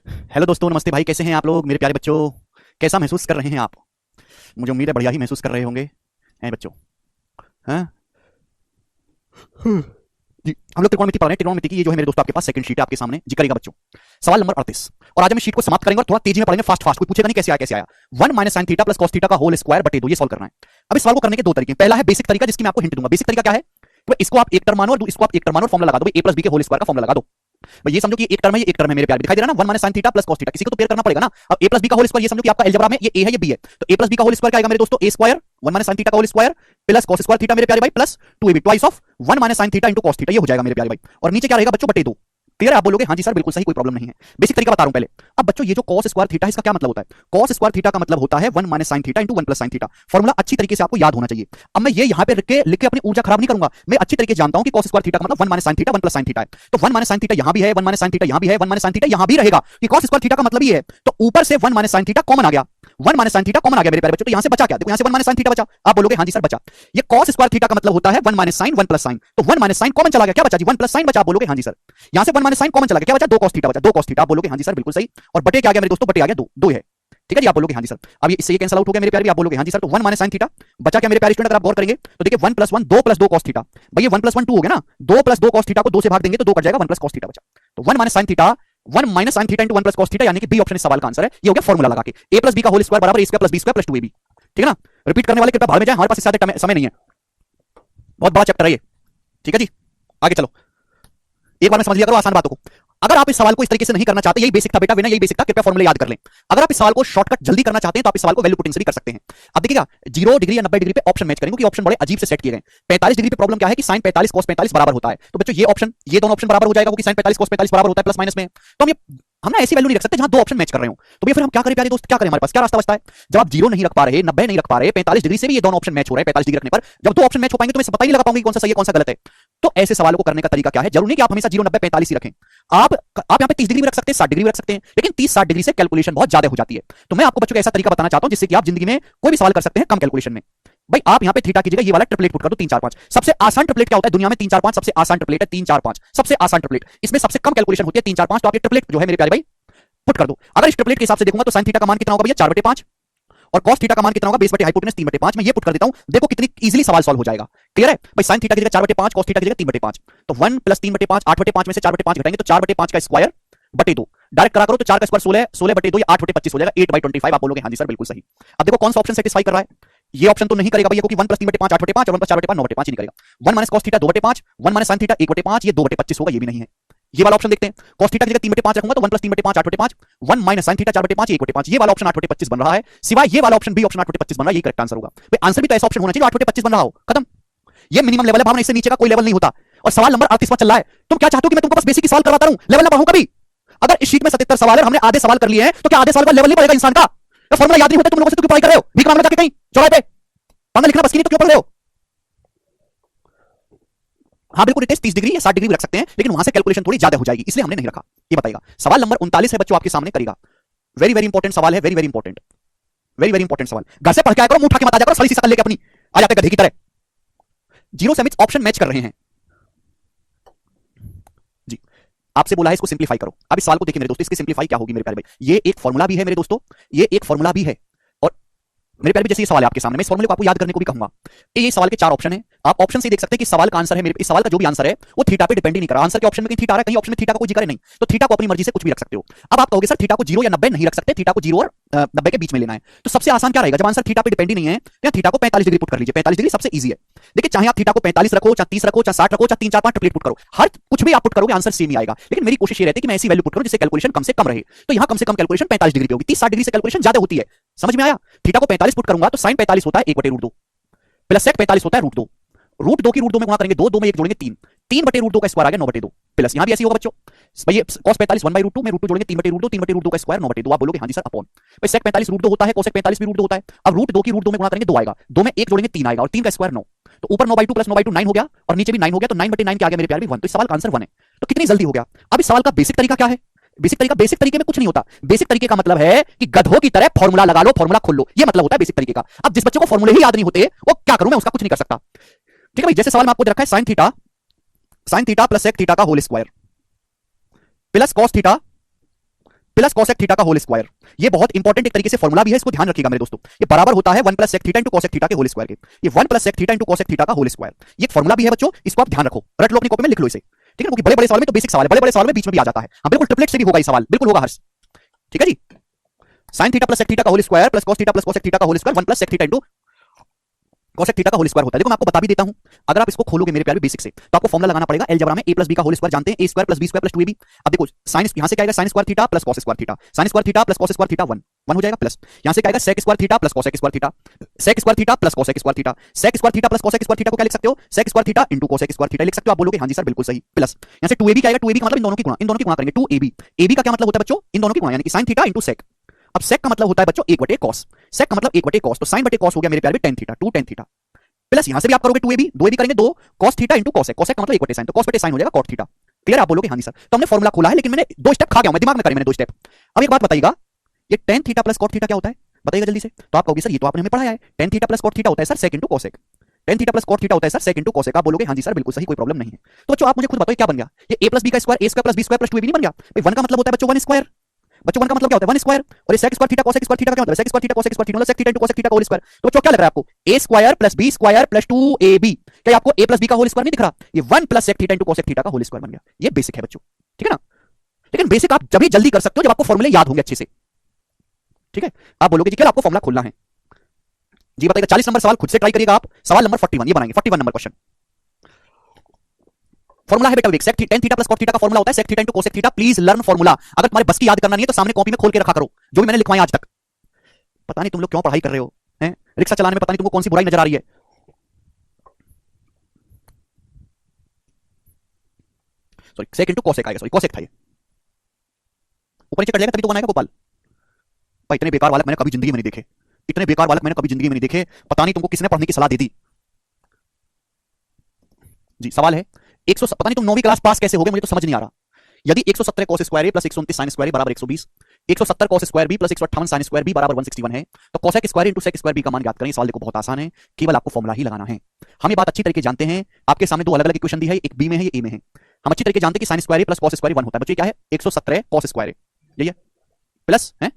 Hello दोस्तों, नमस्ते भाई। कैसे हैं आप लोग मेरे प्यारे बच्चों? कैसा महसूस कर रहे हैं आप? मुझे उम्मीद है बढ़िया ही महसूस कर रहे होंगे, हैं बच्चों? हाँ जी। हम लोग त्रिकोणमिति पढ़ रहे हैं। त्रिकोणमिति की ये जो है मेरे दोस्तों आपके पास सेकंड शीट है आपके सामने जी। करेगा बच्चों सवाल नंबर 38। और आज हम इस शीट को समाप्त करेंगे और थोड़ा तेजी में पढ़ेंगे, फास्ट फास्ट। कोई पूछेगा नहीं कैसे आया कैसे आया। 1 minus sine theta plus cos theta का होल स्क्वायर बटे 2 ये सॉल्व करना है। अब इस सवाल को करने के दो तरीके हैं। पहला है बेसिक तरीका, जिसकी मैं आपको हिंट दूंगा। बेसिक तरीका क्या है? तो इसको आप एक टर्म मानो और इसको आप एक टर्म मानो और फॉर्मूला लगा दो। ए प्लस बी के होल स्क्वायर का फॉर्मूला लगा दो। भाई ये समझो कि एक टर्म है, ये एक टर्म है मेरे प्यारे। दिखाई दे रहा है ना? 1 minus sine theta plus cos theta. किसी को तो पेयर करना पड़ेगा ना। अब ए प्लस बी का होल स्क्वायर ये समझो कि आपका अलजेब्रा में ये ए है ये बी है। तो ए प्लस बी का होल स्क्वायर क्या आएगा मेरे दोस्तों? A square 1 minus sine theta का whole square plus cos square theta मेरे प्यारे भाई plus 2ab twice of 1 minus sine theta into cos theta. ये हो जाएगा मेरे प्यारे भाई। और नीचे क्या रहेगा बच्चों? बटे 2। क्लियर है? आप बोलोगे हाँ जी सर बिल्कुल सही, कोई प्रॉब्लम नहीं है। बेसिक तरीका बता रहा हूं पहले। अब बच्चों ये जो cos स्क्वायर थीटा है इसका क्या मतलब होता है? cos स्क्वायर थीटा का मतलब होता है 1 minus sine theta into 1 plus sine theta. Formula अच्छी तरीके से आपको याद होना चाहिए। अब मैं ये यहां पे लिख के अपनी ऊर्जा खराब नहीं करूंगा। मैं अच्छी तरीके से जानता हूं कि cos स्क्वायर थीटा का मतलब 1 minus sine theta 1 plus sine theta है। तो 1 माइनस साइन थीटा यहां भी है, 1 माइनस साइन थीटा यहां भी है, 1 माइनस साइन थीटा यहां भी रहेगा कि cos स्क्वायर थीटा का मतलब ये है। तो ऊपर से 1 माइनस साइन थीटा कॉमन आ गया। 1 माइनस साइन थीटा कॉमन आ गया मेरे प्यारे बच्चों। तो यहां से बचा क्या? देखो यहां से 1 माइनस साइन थीटा बचा। आप बोलोगे हाँ जी सर बचा। ये cos स्क्वायर थीटा का मतलब होता है 1 माइनस साइन 1 प्लस साइन। तो 1 माइनस साइन कॉमन चला गया, क्या बचा जी? 1 प्लस साइन बचा। आप बोलोगे हाँ जी सर। यहां से 1 माइनस साइन कॉमन चला गया, क्या बचा? 2 cos थीटा बचा। 2 cos थीटा। आप बोलोगे हाँ जी सर बिल्कुल सही। और बटे क्या आ गया मेरे दोस्तों? बटे आ गया 2। 2 है। ठीक है जी। आप बोलोगे हाँ जी सर। अब ये इससे ये कैंसिल आउट हो गया मेरे प्यारे भी। आप बोलोगे हाँ जी सर। तो 1 माइनस साइन थीटा बचा क्या मेरे प्यारे स्टूडेंट? अगर आप गौर करेंगे तो देखिए 1 प्लस 1 2 प्लस 2 cos थीटा। भाई ये 1 प्लस 1 2 हो गया ना। 2 प्लस 2 cos थीटा को 2 से भाग देंगे तो 2 कट जाएगा, 1 प्लस cos थीटा बचा। तो 1 minus sine theta 1 minus sine theta into 1 plus cos theta, यानी कि बी ऑप्शन इस सवाल का आंसर है। ये हो गया फॉर्मूला लगा के। a प्लस बी का होल स्क्वायर बराबर a square plus B square plus 2ab। ठीक है ना? रिपीट करने वाले कृपया भाड़ में जाए, हमारे पास इससे ज्यादा समय नहीं है। बहुत बड़ा चैप्टर है ये। ठीक है जी, आगे चलो। एक बार में समझ लिया करो आसान बातों को। अगर आप इस सवाल को इस तरीके से नहीं करना चाहते, यही बेसिक था बेटा, बिना यही बेसिक था, कृपया फॉर्मूले याद कर लें। अगर आप इस सवाल को शॉर्टकट जल्दी करना चाहते हैं तो आप इस सवाल को वैल्यू पुटिंग से भी कर सकते हैं। अब देखिएगा 0 डिग्री या 90 डिग्री पे ऑप्शन मैच करेंगे, क्योंकि ऑप्शन बड़े अजीब से सेट किए गए। 45 डिग्री पे प्रॉब्लम क्या है कि sin 45 cos 45 बराबर होता है। तो बच्चों ये ऑप्शन, ये दोनों ऑप्शन बराबर हो जाएगा, क्योंकि sin 45 cos 45 बराबर होता है प्लस माइनस में। तो हम ना ऐसी वैल्यू नहीं रख सकते जहां दो ऑप्शन मैच कर रहे हो। तो भैया फिर हम क्या करें प्यारे दोस्त? क्या करें? हमारे पास क्या रास्ता बचता है? जब आप 0 नहीं रख पा रहे, 90 नहीं रख पा रहे, 45 डिग्री से भी ये दोनों ऑप्शन मैच हो रहे हैं, 45 डिग्री रखने पर जब दो ऑप्शन मैच हो पाएंगे तो मैं पता ही नहीं लगा पाऊंगी कौन सा सही है कौन सा गलत है। तो ऐसे सवालों को करने का तरीका क्या है? जरूरी नहीं कि आप हमेशा 0 90 45 ही रखें। आप यहां पे 30 डिग्री में रख सकते हैं, 60 डिग्री में रख सकते हैं, लेकिन 30 60 डिग्री से कैलकुलेशन बहुत ज्यादा हो जाती है। तो मैं आपको बच्चों को ऐसा तरीका बताना चाहता हूं जिससे कि आप जिंदगी में कोई भी सवाल कर सकते हैं कम कैलकुलेशन में। भाई आप यहां पे थीटा की जगह ये वाला ट्रिपलेट पुट कर दो, 3 4 5। सबसे आसान ट्रिपलेट क्या होता है दुनिया में? 3 4 5 सबसे आसान ट्रिपलेट है। 3 4 5 सबसे आसान ट्रिपलेट। इसमें सबसे कम कैलकुलेशन होती है 3 4 5। तो आप ये ट्रिपलेट जो है मेरे प्यारे भाई पुट कर दो। अगर इस ट्रिपलेट के हिसाब से देखूंगा तो sin थीटा का मान कितना होगा भैया? 4/5। और cos थीटा का मान कितना होगा? बेस बटे हाइपोटेनस 3/5। मैं ये पुट कर देता हूं, देखो कितनी इजीली सवाल सॉल्व हो जाएगा। क्लियर है भाई? sin थीटा की जगह 4/5, cos थीटा की जगह 3/5। तो 1 प्लस 3/5 8/5 में से 4/5 घटाएंगे तो 4/5 का स्क्वायर बटे 2। डायरेक्ट करा करो तो 4 का स्क्वायर 16, 16 बटे 2 ये 8/25 हो जाएगा, 8/25। आप बोलोगे हाँ जी सर बिल्कुल सही। अब देखो कौन सा ऑप्शन सेटिस्फाई कर रहा है। ये ऑप्शन तो नहीं करेगा भैया, क्योंकि 1 प्लस 3/5 8/5 और 1 प्लस 4/5 9/5 ही नहीं करेगा। 1 minus cos theta 2/5, 1 minus sin theta 1/5, ये 2/25 होगा, ये भी नहीं है। ये वाला ऑप्शन देखते हैं। cos थीटा की जगह 3/5 रखूंगा तो 1 प्लस 3/5 8/5, 1 माइनस sin थीटा 4/5 1/5। ये वाला ऑप्शन 8/25 बन रहा है। सिवाय ये वाला ऑप्शन बी ऑप्शन 8/25 बन रहा है। ये करेक्ट आंसर होगा भाई। आंसर भी तो ऐसा ऑप्शन होना चाहिए जो 8/25 बन रहा हो। खत्म। ये मिनिमम लेवल है भावना, इससे नीचे का कोई लेवल नहीं होता। और सवाल नंबर 38वां चल रहा है। तुम क्या चाहते हो कि मैं तुमको बस बेसिक ही सवाल करवाता रहूं, लेवल ना पढ़ूं कभी? अगर इस शीट में 77 सवाल है, हमने आधे सवाल कर लिए हैं, तो क्या आधे सवाल का लेवल नहीं पड़ेगा इंसान का? तो फॉर्मूला याद नहीं होता तुम लोगों से, तो क्यों पढ़ाई कर रहे हो? भीख मांगना जाके कहीं चौराहे पे पढ़ना लिखना बस की नहीं तो क्यों पढ़ रहे हो? हाँ बिल्कुल रितेश, 30 डिग्री या 60 डिग्री भी रख सकते हैं, लेकिन वहां से कैलकुलेशन थोड़ी ज्यादा हो जाएगी, इसलिए हमने नहीं रखा। ये बताएगा। सवाल नंबर 39 है बच्चों आपके सामने, करेगा। वेरी वेरी इंपॉर्टेंट सवाल है, very very important, very very important सवाल। घर से पढ़ के आया करो, मुंह उठा के मत आ जाया करो, सारी सी शकल लेके अपनी आ जाते गधे की तरह। जीरो से ऑप्शन मैच कर रहे हैं जी। आपसे बोला है इसको सिंप्लीफाई करो। अब इस सवाल को देखिए मेरे दोस्तों, इसकी सिंप्लीफाई क्या होगी मेरे प्यारे भाई? ये एक फॉर्मूला भी है मेरे दोस्तों, ये एक फॉर्मूला भी है। और मेरे प्यारे जैसे ये सवाल है आपके सामने, मैं इस फॉर्मूले को आपको याद करने को भी कहूंगा। ये सवाल के 4 ऑप्शन है। आप ऑप्शन से देख सकते हैं कि सवाल का आंसर है मेरे, इस सवाल का जो भी आंसर है वो थीटा पे डिपेंड ही नहीं कर रहा। आंसर के ऑप्शन में कहीं थीटा आ रहा है, कहीं ऑप्शन में थीटा का कोई जिक्र नहीं। तो थीटा को अपनी मर्जी से कुछ भी रख सकते हो। अब आप कहोगे सर थीटा को 0 या 90 नहीं रख सकते, थीटा को 0 और 90 के बीच में लेना है। तो सबसे आसान क्या रहेगा? जब आंसर थीटा पे डिपेंड ही नहीं है तो थीटा को 45 डिग्री पुट कर लीजिए। 45 डिग्री सबसे ईजी है। देखिए चाहे आप थीटा को 45 रखो, चाहे 30 रखो, चाहे 60 रखो, चाहे 3 4 5 ट्रिपलेट पुट करो, हर कुछ भी आप पुट करोगे आंसर सेम ही आएगा। लेकिन मेरी कोशिश ये रहती है कि मैं ऐसी वैल्यू पुट करूं जिससे कैलकुलेशन कम से कम रहे। तो यहां कम से कम कैलकुलेशन 45 डिग्री पे होगी, 30 60 डिग्री से कैलकुलेशन ज्यादा होती है। समझ में आया? थीटा को 45 पुट करूंगा तो sin 45 होता है 1/√2 प्लस sec 45 होता है √2। √2 की √2 में गुणा करेंगे 2, 2 में 1 जोड़ेंगे 3, 3/√2 का स्क्वायर आ गया 9/2 प्लस यहां भी ऐसे होगा बच्चों। भाई cos 45 1/√2 में √2 जोड़ेंगे 3/√2, 3/√2 का स्क्वायर 9/2। आप बोलोगे हां जी सर अपॉन। भाई sec 45 √2 होता है, cosec 45 भी √2 होता है। अब √2 की √2 में गुणा करेंगे 2 आएगा, 2 में 1 जोड़ेंगे 3 आएगा और 3 का स्क्वायर 9। तो ऊपर 9/2 प्लस 9/2 9 हो गया और नीचे भी 9 हो गया, तो 9/9 के आगे मेरे प्यारे भी 1। तो इस सवाल का आंसर 1 है। तो कितनी जल्दी हो गया? अब इस सवाल का बेसिक तरीका क्या है? बेसिक तरीके में कुछ नहीं होता। बेसिक तरीके का मतलब है कि गधों की तरह फॉर्मूला लगा लो, फॉर्मूला खोल लो, ये मतलब होता है बेसिक तरीके का। अब जिस बच्चे को फॉर्मूले ही याद नहीं होते वो क्या करूं मैं, उसका कुछ नहीं कर सकता। ठीक है भाई? जैसे सवाल में आपको दे रखा है sin theta plus sec theta का whole square plus cos theta plus cosec theta का होल स्क्वायर। ये बहुत इंपॉर्टेंट एक तरीके से फॉर्मूला भी है, इसको ध्यान रखिएगा मेरे दोस्तों। ये बराबर होता है 1 plus sec theta into cosec theta के होल स्क्वायर के। ये 1 plus sec theta into cosec theta का होल स्क्वायर, ये एक फॉर्मूला भी है बच्चों, इसको आप ध्यान रखो, रट लो अपनी कॉपी में, लिख लो इसे, ठीक है। क्योंकि बड़े बड़े सवाल में तो बेसिक सवाल है, बड़े बड़े सवाल में बीच में भी आ जाता है। हाँ बिल्कुल ट्रिपलेट से भी होगा ये सवाल, बिल्कुल होगा हर्ष, ठीक है जी। Sine theta plus sec theta का whole square plus cos theta plus cosec theta का whole square 1 plus sec theta into cosec theta का होल स्क्वायर होता है। देखो मैं आपको बता भी देता हूं, अगर आप इसको खोलोगे मेरे प्यारे बेसिक से, तो आपको फॉर्मूला लगाना पड़ेगा अलजेब्रा में, a प्लस b का होल स्क्वायर जानते हैं, a square plus b square plus 2ab। अब देखो साइन यहां से क्या आएगा, sine square theta plus cos square theta, sine square theta plus cos square theta 1 हो जाएगा, प्लस यहां से क्या आएगा, sec square theta plus cosec square theta, sec square theta plus cosec square theta, sec square theta plus cosec square theta को क्या लिख सकते हो, sec square theta into cosec square theta लिख सकते हो। आप बोलोगे हां जी सर बिल्कुल सही, प्लस यहां से 2ab क्या आएगा, 2ab का मतलब इन दोनों की गुणा, इन दोनों की गुणा करेंगे 2ab। ab का क्या मतलब होता है बच्चों, इन दोनों की गुणा, यानी कि साइन थीटा इनटू सेक। अब सेक का मतलब होता है बच्चों 1/cos, कॉस, सेक का मतलब 1/cos, तो साइन बटे कॉस हो गया मेरे प्यारे tan theta, 2 tan theta, plus यहां से भी आप करोगे 2ab, 2ab करेंगे 2 cos theta into cosec, cosec का मतलब 1/sin, तो cos बटे sin हो जाएगा cot थीटा। क्लियर, आप बोलोगे हां जी सर। तो हमने फॉर्मूला खोला है, लेकिन मैंने 2 स्टेप खा गया हूं, मैं दिमाग में करे मैंने 2 स्टेप। अब एक बात बताइएगा, ये tan theta plus cot theta क्या होता है, बताइएगा जल्दी से। तो आप कहोगे सर ये तो आपने हमें पढ़ाया है, tan theta plus cot theta होता है sir sec into cosec, tan theta plus cot theta होता है सर sec इनटू cosec। आप बोलोगे हां जी सर बिल्कुल सही, कोई प्रॉब्लम नहीं है। तो बच्चों आप मुझे खुद बताओ क्या बन गया, ये a प्लस b का square, a square plus b square plus 2ab नहीं बन गया भाई। 1 का मतलब होता है बच्चों 1 स्क्वायर, बच्चों 1 का मतलब क्या होता है 1 स्क्वायर, और ये sec square theta cosec square theta का क्या होता है, sec square theta cosec square theta मतलब sec theta into cosec theta का होल स्क्वायर। तो बच्चों क्या लग रहा है आपको, a square plus b square plus 2ab, क्या आपको a प्लस b का होल स्क्वायर नहीं दिख रहा, ये 1 plus sec theta into cosec theta का होल स्क्वायर बन गया। ये बेसिक है बच्चों, ठीक है ना। लेकिन बेसिक आप जब ही जल्दी कर सकते हो जब आपको फॉर्मूले याद होंगे अच्छे से, ठीक है। आप बोलोगे जी क्या आपको फॉर्मूला खोलना है जी, बताइएगा। 40 नंबर सवाल खुद से ट्राई करिएगा आप, सवाल नंबर 41 ये बनाएंगे, 41 नंबर क्वेश्चन। फॉर्मूला है बेटा, देख sec tan theta plus cot theta का फॉर्मूला होता है sec theta into cosec theta. Please learn formula, अगर तुम्हारे बस की याद करना नहीं है तो सामने कॉपी में खोल के रखा करो, जो भी मैंने लिखवाया आज तक। पता नहीं तुम लोग क्यों पढ़ाई कर रहे हो, हैं रिक्शा चलाने में पता नहीं तुमको कौन सी बुराई नजर आ रही है। सॉरी sec इनटू cosec आएगा, सॉरी cosec था ये, ऊपर नीचे कट जाएगा तभी तो बनाएगा गोपाल भाई। इतने बेकार बालक मैंने कभी जिंदगी में नहीं देखे, इतने बेकार बालक मैंने कभी जिंदगी में नहीं देखे, पता नहीं तुमको किसने पढ़ने की सलाह दे दी जी। सवाल है 100, पता नहीं तुम 9वीं क्लास पास कैसे हो गए, मुझे तो समझ नहीं आ रहा। यदि 117 cos square a plus 129 sin square बराबर 120, 170 cos square b plus 158 sin square b बराबर 161 है, तो cosec square into sec square b का मान ज्ञात करें। सवाल देखो बहुत आसान है, केवल आपको फॉर्मूला ही लगाना है। हम ये बात अच्छी तरीके जानते हैं, आपके सामने 2 अलग-अलग इक्वेशन दी है, एक b में है ये a में है। हम अच्छी तरीके जानते हैं कि sin square a plus cos square 1 होता है। बच्चों क्या है 117 cos स्क्वायर a, यही है, प्लस है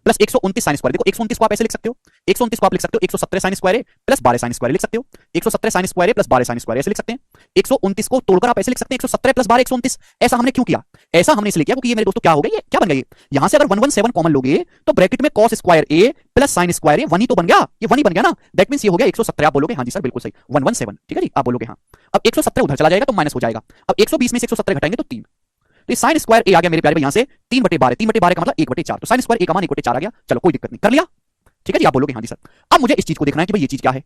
प्लस 129 साइन स्क्वायर। देखो 129 को आप ऐसे लिख सकते हो, 129 को आप लिख सकते हो 117 sine square plus 12 sine square लिख सकते हो, 117 sine square plus 12 sine square ऐसे लिख सकते हैं। 129 को तोड़कर आप ऐसे लिख सकते हैं 117 प्लस 12 129। ऐसा हमने क्यों किया, ऐसा हमने इसलिए किया क्योंकि ये मेरे दोस्तों क्या हो गया, ये क्या बन गया, ये यहां से अगर 117 कॉमन लोगे तो ब्रैकेट में cos square a plus sin square a 1 ही तो बन गया, ये 1 ही बन गया ना, दैट मींस ये हो गया 117। आप बोलोगे हां जी सर बिल्कुल सही 117, ठीक है जी। आप बोलोगे हां। अब 117 उधर चला जाएगा तो माइनस हो जाएगा, अब 120 में से 117 घटाएंगे तो 3, तो साइन स्क्वायर ए आ गया मेरे प्यारे भाई यहां से 3/12, 3/12 का मतलब 1/4, तो साइन स्क्वायर ए का मान 1/4 आ गया। चलो कोई दिक्कत नहीं, कर लिया, ठीक है जी। आप बोलोगे हां जी सर। अब मुझे इस चीज को देखना है कि भाई ये चीज क्या है,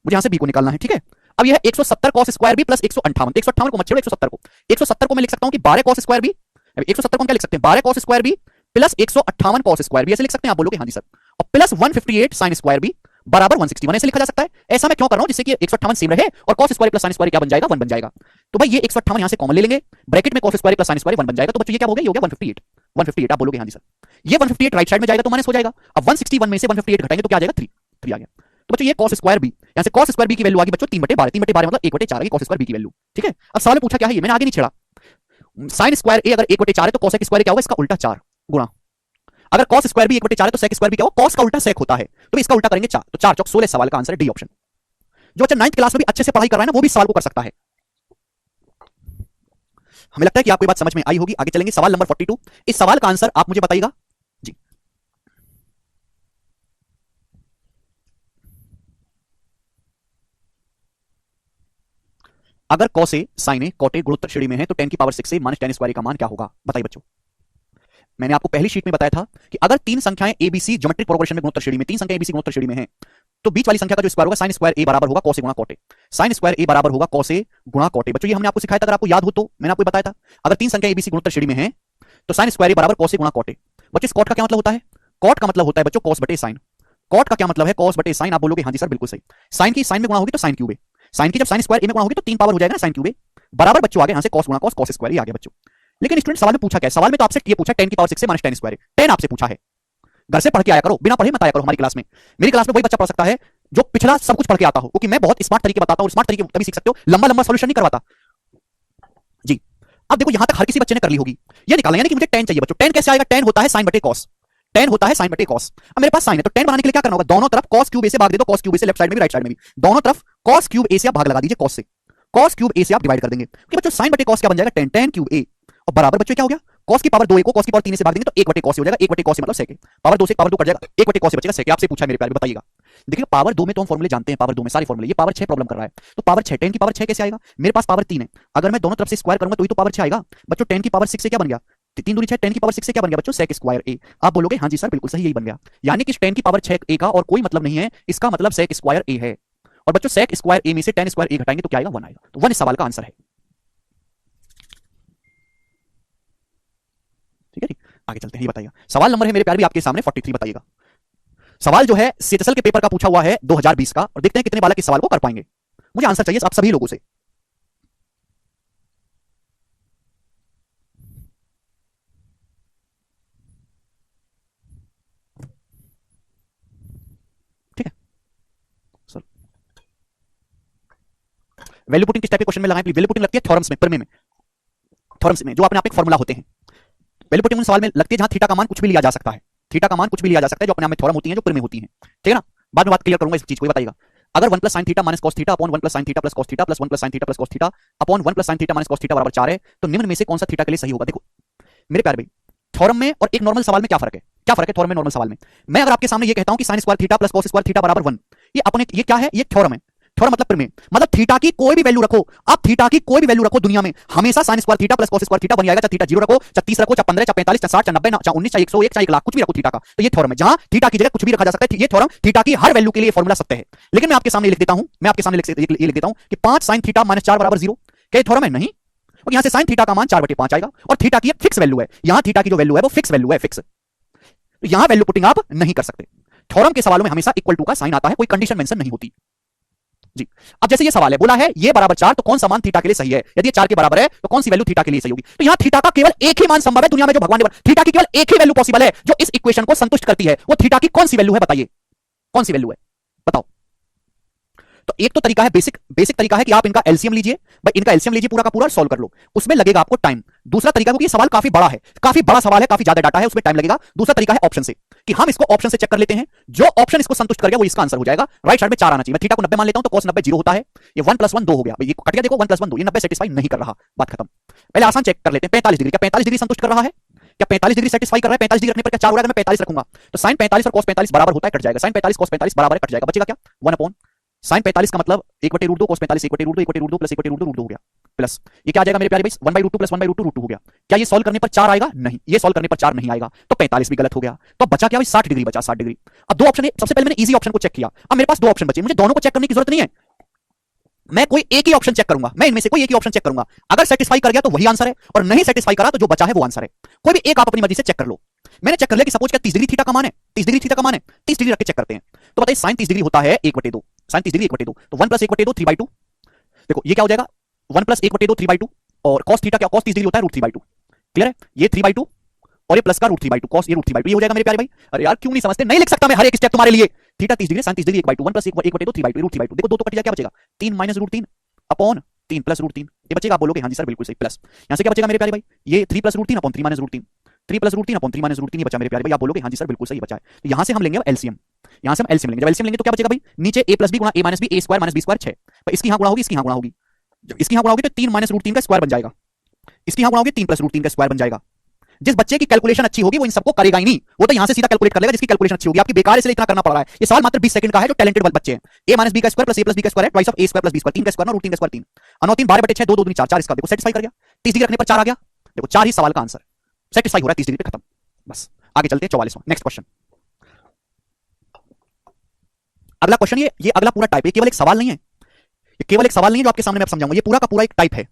मुझे यहां से बी को निकालना है, ठीक है। अब यह 170 cos स्क्वायर बी प्लस 158, 158 को मत छेड़ो, 170 को, 170 को मैं लिख सकता हूं कि 12 cos स्क्वायर बी, 170 को हम क्या लिख सकते हैं 12 cos square B plus 158 cos square B ऐसे लिख सकते हैं। आप बोलोगे हां जी सर। और प्लस 158 sin स्क्वायर बी बराबर 161 ऐसे लिखा जा सकता है। ऐसा मैं क्यों कर रहा हूं, जिससे कि 158 सेम रहे और cos square plus sin square क्या बन जाएगा 1 बन जाएगा। तो भाई ये 158 यहां से कॉमन ले लेंगे, ब्रैकेट में cos square plus sin square 1 बन जाएगा। तो बच्चों ये क्या हो गया, ये हो गया 158, 158। आप बोलोगे हां जी सर। ये 158 राइट साइड में जाएगा तो माइनस हो जाएगा। अब 161 में से 158 घटाएंगे तो क्या आ जाएगा 3, 3 आ गया। तो बच्चों ये cos स्क्वायर बी, यहां से cos स्क्वायर बी की वैल्यू आ गई बच्चों 3/12, 3/12 मतलब 1/4 आ गई cos स्क्वायर बी की वैल्यू, ठीक है। अब सवाल में पूछा क्या है, ये मैंने आगे नहीं छेड़ा। sin स्क्वायर ए अगर 1/4 है तो cosec स्क्वायर क्या होगा, इसका उल्टा 4 गुणा, अगर cos स्क्वायर भी 1/4 है तो sec स्क्वायर भी क्या होगा, cos का उल्टा sec होता है, तो इसका उल्टा करेंगे 4, तो 4 चौक 16। सवाल का आंसर है डी ऑप्शन। जो बच्चा 9th क्लास में भी अच्छे से पढ़ाई कर रहा है ना वो भी सवाल को कर सकता है। हमें लगता है कि आपको ये बात समझ में आई होगी। आगे चलेंगे सवाल नंबर 42। इस सवाल का आंसर आप मुझे बताइएगा जी। अगर cos ए sin ए cot ए गुणोत्तर श्रेणी में है तो 10 की पावर 6 से माइनस 10 स्क्वायर का मान क्या होगा, बताइए बच्चों। मैंने आपको पहली शीट में बताया था कि अगर 3 संख्याएं एबीसी ज्योमेट्रिक प्रोग्रेशन में गुणोत्तर श्रेणी में, 3 संख्याएं एबीसी गुणोत्तर श्रेणी में हैं तो बीच वाली संख्या का जो स्क्वायर होगा sin स्क्वायर ए बराबर होगा cos ए गुणा cot ए, sin स्क्वायर ए बराबर होगा cos ए गुणा cot ए। बच्चों ये हमने आपको सिखाया था, अगर आपको याद हो तो मैंने आपको बताया था अगर 3 संख्या एबीसी गुणोत्तर श्रेणी में है तो sin स्क्वायर ए बराबर cos ए गुणा cot ए। बच्चों इस cot का क्या मतलब होता है, cot का मतलब होता है बच्चों cos बटे sin। cot का क्या मतलब है, cos बटे sin। आप बोलोगे हां जी सर बिल्कुल सही। sin की sin में गुणा होगी तो sin क्यूब ए, sin की जब sin स्क्वायर ए में गुणा होगी तो 3 पावर हो जाएगा ना sin क्यूब ए बराबर बच्चों आगे यहां से cos गुणा cos cos स्क्वायर ये आ गया बच्चों। लेकिन स्टूडेंट सवाल में पूछा क्या है, सवाल में तो आपसे ये पूछा 10 की पावर 6 से माइनस 10 स्क्वायर, 10 आपसे पूछा है। घर से पढ़ के आया करो, बिना पढ़े मत आया करो हमारी क्लास में। मेरी क्लास में वही बच्चा पढ़ सकता है जो पिछला सब कुछ पढ़ के आता हो, क्योंकि मैं बहुत स्मार्ट तरीके बताता हूं, स्मार्ट तरीके तभी सीख सकते हो, लंबा लंबा सॉल्यूशन नहीं करवाता जी। अब देखो यहां तक हर किसी बच्चे ने कर ली होगी, ये निकालना यानी कि मुझे tan चाहिए बच्चों। tan कैसे आएगा? tan होता है sin बटे cos, tan होता है sin बटे cos। अब मेरे पास sin है तो tan बनाने के लिए क्या करना होगा? दोनों तरफ cos क्यूब a से भाग दे दो, cos क्यूब a से लेफ्ट साइड में भी राइट साइड में भी, दोनों तरफ cos क्यूब a से आप भाग लगा दीजिए cos से, cos क्यूब a से आप डिवाइड कर देंगे कि बच्चों sin बटे cos क्या बन जाएगा? tan, tan क्यूब a और बराबर बच्चों क्या हो गया? cos की पावर 2a को cos की पावर 3 से भाग देंगे तो 1 बटे cos हो जाएगा, 1 बटे cos मतलब sec, पावर 2 से पावर 2 कट जाएगा, 1 बटे cos से बचेगा sec। आपसे पूछा मेरे प्यारे बताइएगा। देखिए पावर 2 में तो हम फॉर्मूले जानते हैं, पावर 2 में सारे फॉर्मूले, ये पावर 6 प्रॉब्लम कर रहा है तो पावर 6, tan की पावर 6 कैसे आएगा? मेरे पास पावर 3 है, अगर मैं दोनों तरफ से स्क्वायर करूंगा तो ही तो पावर 6 आएगा बच्चों। tan की पावर 6 से क्या बन गया? 3 दूनी 6, tan की पावर 6 से क्या बन गया बच्चों? sec square a। आप बोलोगे हां जी सर बिल्कुल सही यही बन गया, यानी कि tan की पावर 6 a का और कोई मतलब नहीं है, इसका मतलब sec स्क्वायर a है। और बच्चों sec स्क्वायर a में से tan स्क्वायर a घटाएंगे तो क्या आएगा? 1 आएगा। तो 1 इस सवाल का आंसर है। ठीक है जी, आगे चलते हैं। ये बताइएगा सवाल नंबर है मेरे प्यारे भी आपके सामने 43, बताइएगा। सवाल जो है सीएचएसएल के पेपर का पूछा हुआ है 2020 का, और देखते हैं कितने बालक इस सवाल को कर पाएंगे। मुझे आंसर चाहिए आप सभी लोगों से। ठीक है सर, वैल्यू पुटिंग किस टाइप के क्वेश्चन में लगाएं? वैल्यू पुटिंग लगती है थ्योरम्स में, प्रमेय में, थ्योरम्स में जो अपने आप एक फॉर्मूला होते हैं। वैल्यू पुटिंग उन सवाल में लगती है जहां थीटा का मान कुछ भी लिया जा सकता है, थीटा का मान कुछ भी लिया जा सकता है, जो अपने आप में थ्योरम होती है, जो प्रमेय होती है। ठीक है ना, बाद में बात क्लियर करूंगा इस चीज को। बताइएगा अगर 1 sin theta minus cos theta upon 1 sin theta plus cos theta plus 1 sin theta plus cos theta upon 1 sin theta minus cos theta बराबर 4 है तो निम्न में से कौन सा थीटा के लिए सही होगा? देखो मेरे प्यारे भाई, थ्योरम में और एक नॉर्मल सवाल में क्या फर्क है? क्या फर्क है थ्योरम में नॉर्मल सवाल में? मैं अगर आपके सामने ये कहता हूं कि sin square theta plus cos square theta बराबर 1, ये अपने ये क्या है? ये थ्योरम है। थ्योरम मतलब प्रमेय, मतलब थीटा की कोई भी वैल्यू रखो, आप थीटा की कोई भी वैल्यू रखो दुनिया में, हमेशा sin square theta plus cos square theta बन जाएगा। चाहे थीटा 0 रखो, चाहे 30 रखो, चाहे 15, चाहे 45, चाहे 60, चाहे 90, चाहे 19, चाहे 101, चाहे 1 लाख, कुछ भी रखो थीटा का, तो ये थ्योरम है। जहां थीटा की जगह कुछ भी रखा जा सकता है, ये थ्योरम थीटा की हर वैल्यू के लिए फॉर्मूला सत्य है। लेकिन मैं आपके सामने लिख देता हूं, मैं आपके सामने लिख देता हूं कि 5 sin थीटा माइनस 4 बराबर 0, क्या थ्योरम है? नहीं। और यहां से sin थीटा का मान 4/5 आएगा और थीटा की फिक्स वैल्यू है, यहां थीटा की जो वैल्यू है वो फिक्स वैल्यू है, फिक्स। तो यहां वैल्यू पुटिंग आप नहीं कर सकते। थ्योरम के सवालों में हमेशा इक्वल टू का साइन आता है, कोई कंडीशन मेंशन नहीं होती जी। अब जैसे ये सवाल है, बोला है ये बराबर 4 तो कौन सा मान थीटा के लिए सही है? यदि ये 4 के बराबर है तो कौन सी वैल्यू थीटा के लिए सही होगी? तो यहां थीटा का केवल एक ही मान संभव है दुनिया में, जो भगवान ने, थीटा की केवल एक ही वैल्यू पॉसिबल है जो इस इक्वेशन को संतुष्ट करती है। वो थीटा की कौन सी वैल्यू है? बताइए कौन सी वैल्यू है, बताओ। तो एक तो तरीका है बेसिक तरीका है कि आप इनका एलसीएम लीजिए, भाई इनका एलसीएम लीजिए पूरा का पूरा, सॉल्व कर लो, उसमें लगेगा आपको टाइम। दूसरा तरीका, क्योंकि ये सवाल काफी बड़ा है, काफी बड़ा सवाल है, काफी ज्यादा डाटा है, उसमें टाइम लगेगा। दूसरा तरीका है ऑप्शन से, कि हम इसको ऑप्शन से चेक कर लेते हैं, जो ऑप्शन इसको संतुष्ट कर गया वो इसका आंसर हो जाएगा। राइट साइड में 4 आना चाहिए। मैं थीटा को 90 मान लेता हूं तो cos 90 0 होता है, ये 1 + 1 2 हो गया, ये कट गया, देखो 1 + 1 2, ये 90 सेटिस्फाई नहीं कर रहा, बात खत्म। पहले आसान चेक कर लेते हैं, 45 डिग्री, क्या 45 डिग्री संतुष्ट कर रहा है? क्या 45 डिग्री सेटिस्फाई कर रहा है? 45 डिग्री रखने पर क्या 4 हो रहा है? मैं 45 रखूंगा तो sin 45 और cos 45 बराबर होता है, कट जाएगा। sin 45 cos 45 बराबर है, कट जाएगा, बचेगा क्या? 1 sin 45 का मतलब 1/√2, cos 45 1/√2, 1/√2 प्लस 1/√2 हो गया, प्लस ये क्या आ जाएगा मेरे प्यारे भाई? 1/√2 प्लस 1/√2 हो गया। क्या ये सॉल्व करने पर 4 आएगा? नहीं, ये सॉल्व करने पर 4 नहीं आएगा, तो 45 भी गलत हो गया। तो बचा क्या भाई? 60 डिग्री बचा, 60 डिग्री। अब दो ऑप्शन है, सबसे पहले मैंने इजी ऑप्शन को चेक किया, अब मेरे पास दो ऑप्शन बचे, मुझे दोनों को चेक करने की जरूरत नहीं है, मैं कोई एक ही ऑप्शन चेक करूंगा, मैं इनमें से कोई एक ही ऑप्शन चेक करूंगा। अगर सेटिस्फाई कर गया तो वही आंसर है, और नहीं सेटिस्फाई करा तो जो बचा है वो आंसर है। कोई भी एक आप अपनी मर्जी से चेक कर लो। मैंने चेक कर लिया कि सपोज क्या 30 डिग्री थीटा का मान है, 30 डिग्री थीटा का मान है, 30 डिग्री रख के चेक करते हैं। तो बताइए sin 30 डिग्री होता है 1/2, sin 30 डिग्री 1/2, तो 1 + 1/2 3/2। देखो ये क्या हो जाएगा? 1 + 1/2 3/2, और cos थीटा क्या? cos 30 डिग्री होता है √3/2। क्लियर है? ये 3/2 और ये प्लस का √3/2, cos ये √3/2, ये हो जाएगा मेरे प्यारे भाई। अरे यार क्यों नहीं समझते? नहीं लिख सकता मैं हर एक स्टेप तुम्हारे लिए। Theta 30 degree, sin 30 degree 1/2, 1 + 1/2 3/2, √3/2। देखो दो तो कट जाएगा, क्या बचेगा? 3 - √3 अपॉन 3 + √3, ये बचेगा। आप बोलोगे हां जी सर बिल्कुल सही, प्लस यहां से क्या बचेगा मेरे प्यारे भाई? ये 3 + √3 अपॉन 3 - √3, 3 + √3 अपॉन 3 - √3, ये बचा मेरे प्यारे भाई। आप बोलोगे हां जी सर बिल्कुल सही बचा है। तो यहां से हम लेंगे अब एलसीएम, यहां से हम एलसीएम लेंगे। जब एलसीएम लेंगे तो क्या बचेगा भाई? नीचे a + b गुणा a - b, a² - b² 6, भाई इसकी यहां गुणा होगी, इसकी यहां गुणा होगी। जब इसकी यहां गुणा होगी तो 3 - √3 का स्क्वायर बन जाएगा, इसकी यहां गुणा होगी 3 + √3 का स्क्वायर बन जाएगा। जिस बच्चे की कैलकुलेशन अच्छी होगी वो इन सबको करेगा ही नहीं, वो तो यहां से सीधा कैलकुलेट कर लेगा जिसकी कैलकुलेशन अच्छी होगी। आपकी बेकार इसलिए इतना करना पड़ रहा है। ये सवाल मात्र 20 सेकंड का है, जो टैलेंटेड बच्चे हैं। a - b² + a + b² है, ट्वाइस ऑफ a² + b², 3 का स्क्वायर ना, √3 का स्क्वायर 3, 9 3 12/6, 2 2 4 4, इसका देखो सेटिस्फाई कर गया। 30 डिग्री रखने पर 4 आ गया, देखो 4 ही सवाल का आंसर सेटिस्फाई हो रहा है 30 डिग्री पे, खत्म। बस आगे चलते हैं 44वां नेक्स्ट क्वेश्चन। अगला क्वेश्चन, ये अगला पूरा टाइप, ये केवल एक सवाल नहीं है, ये केवल एक सवाल नहीं है जो आपके सामने मैं समझाऊंगा, ये पूरा का पूरा एक टाइप है,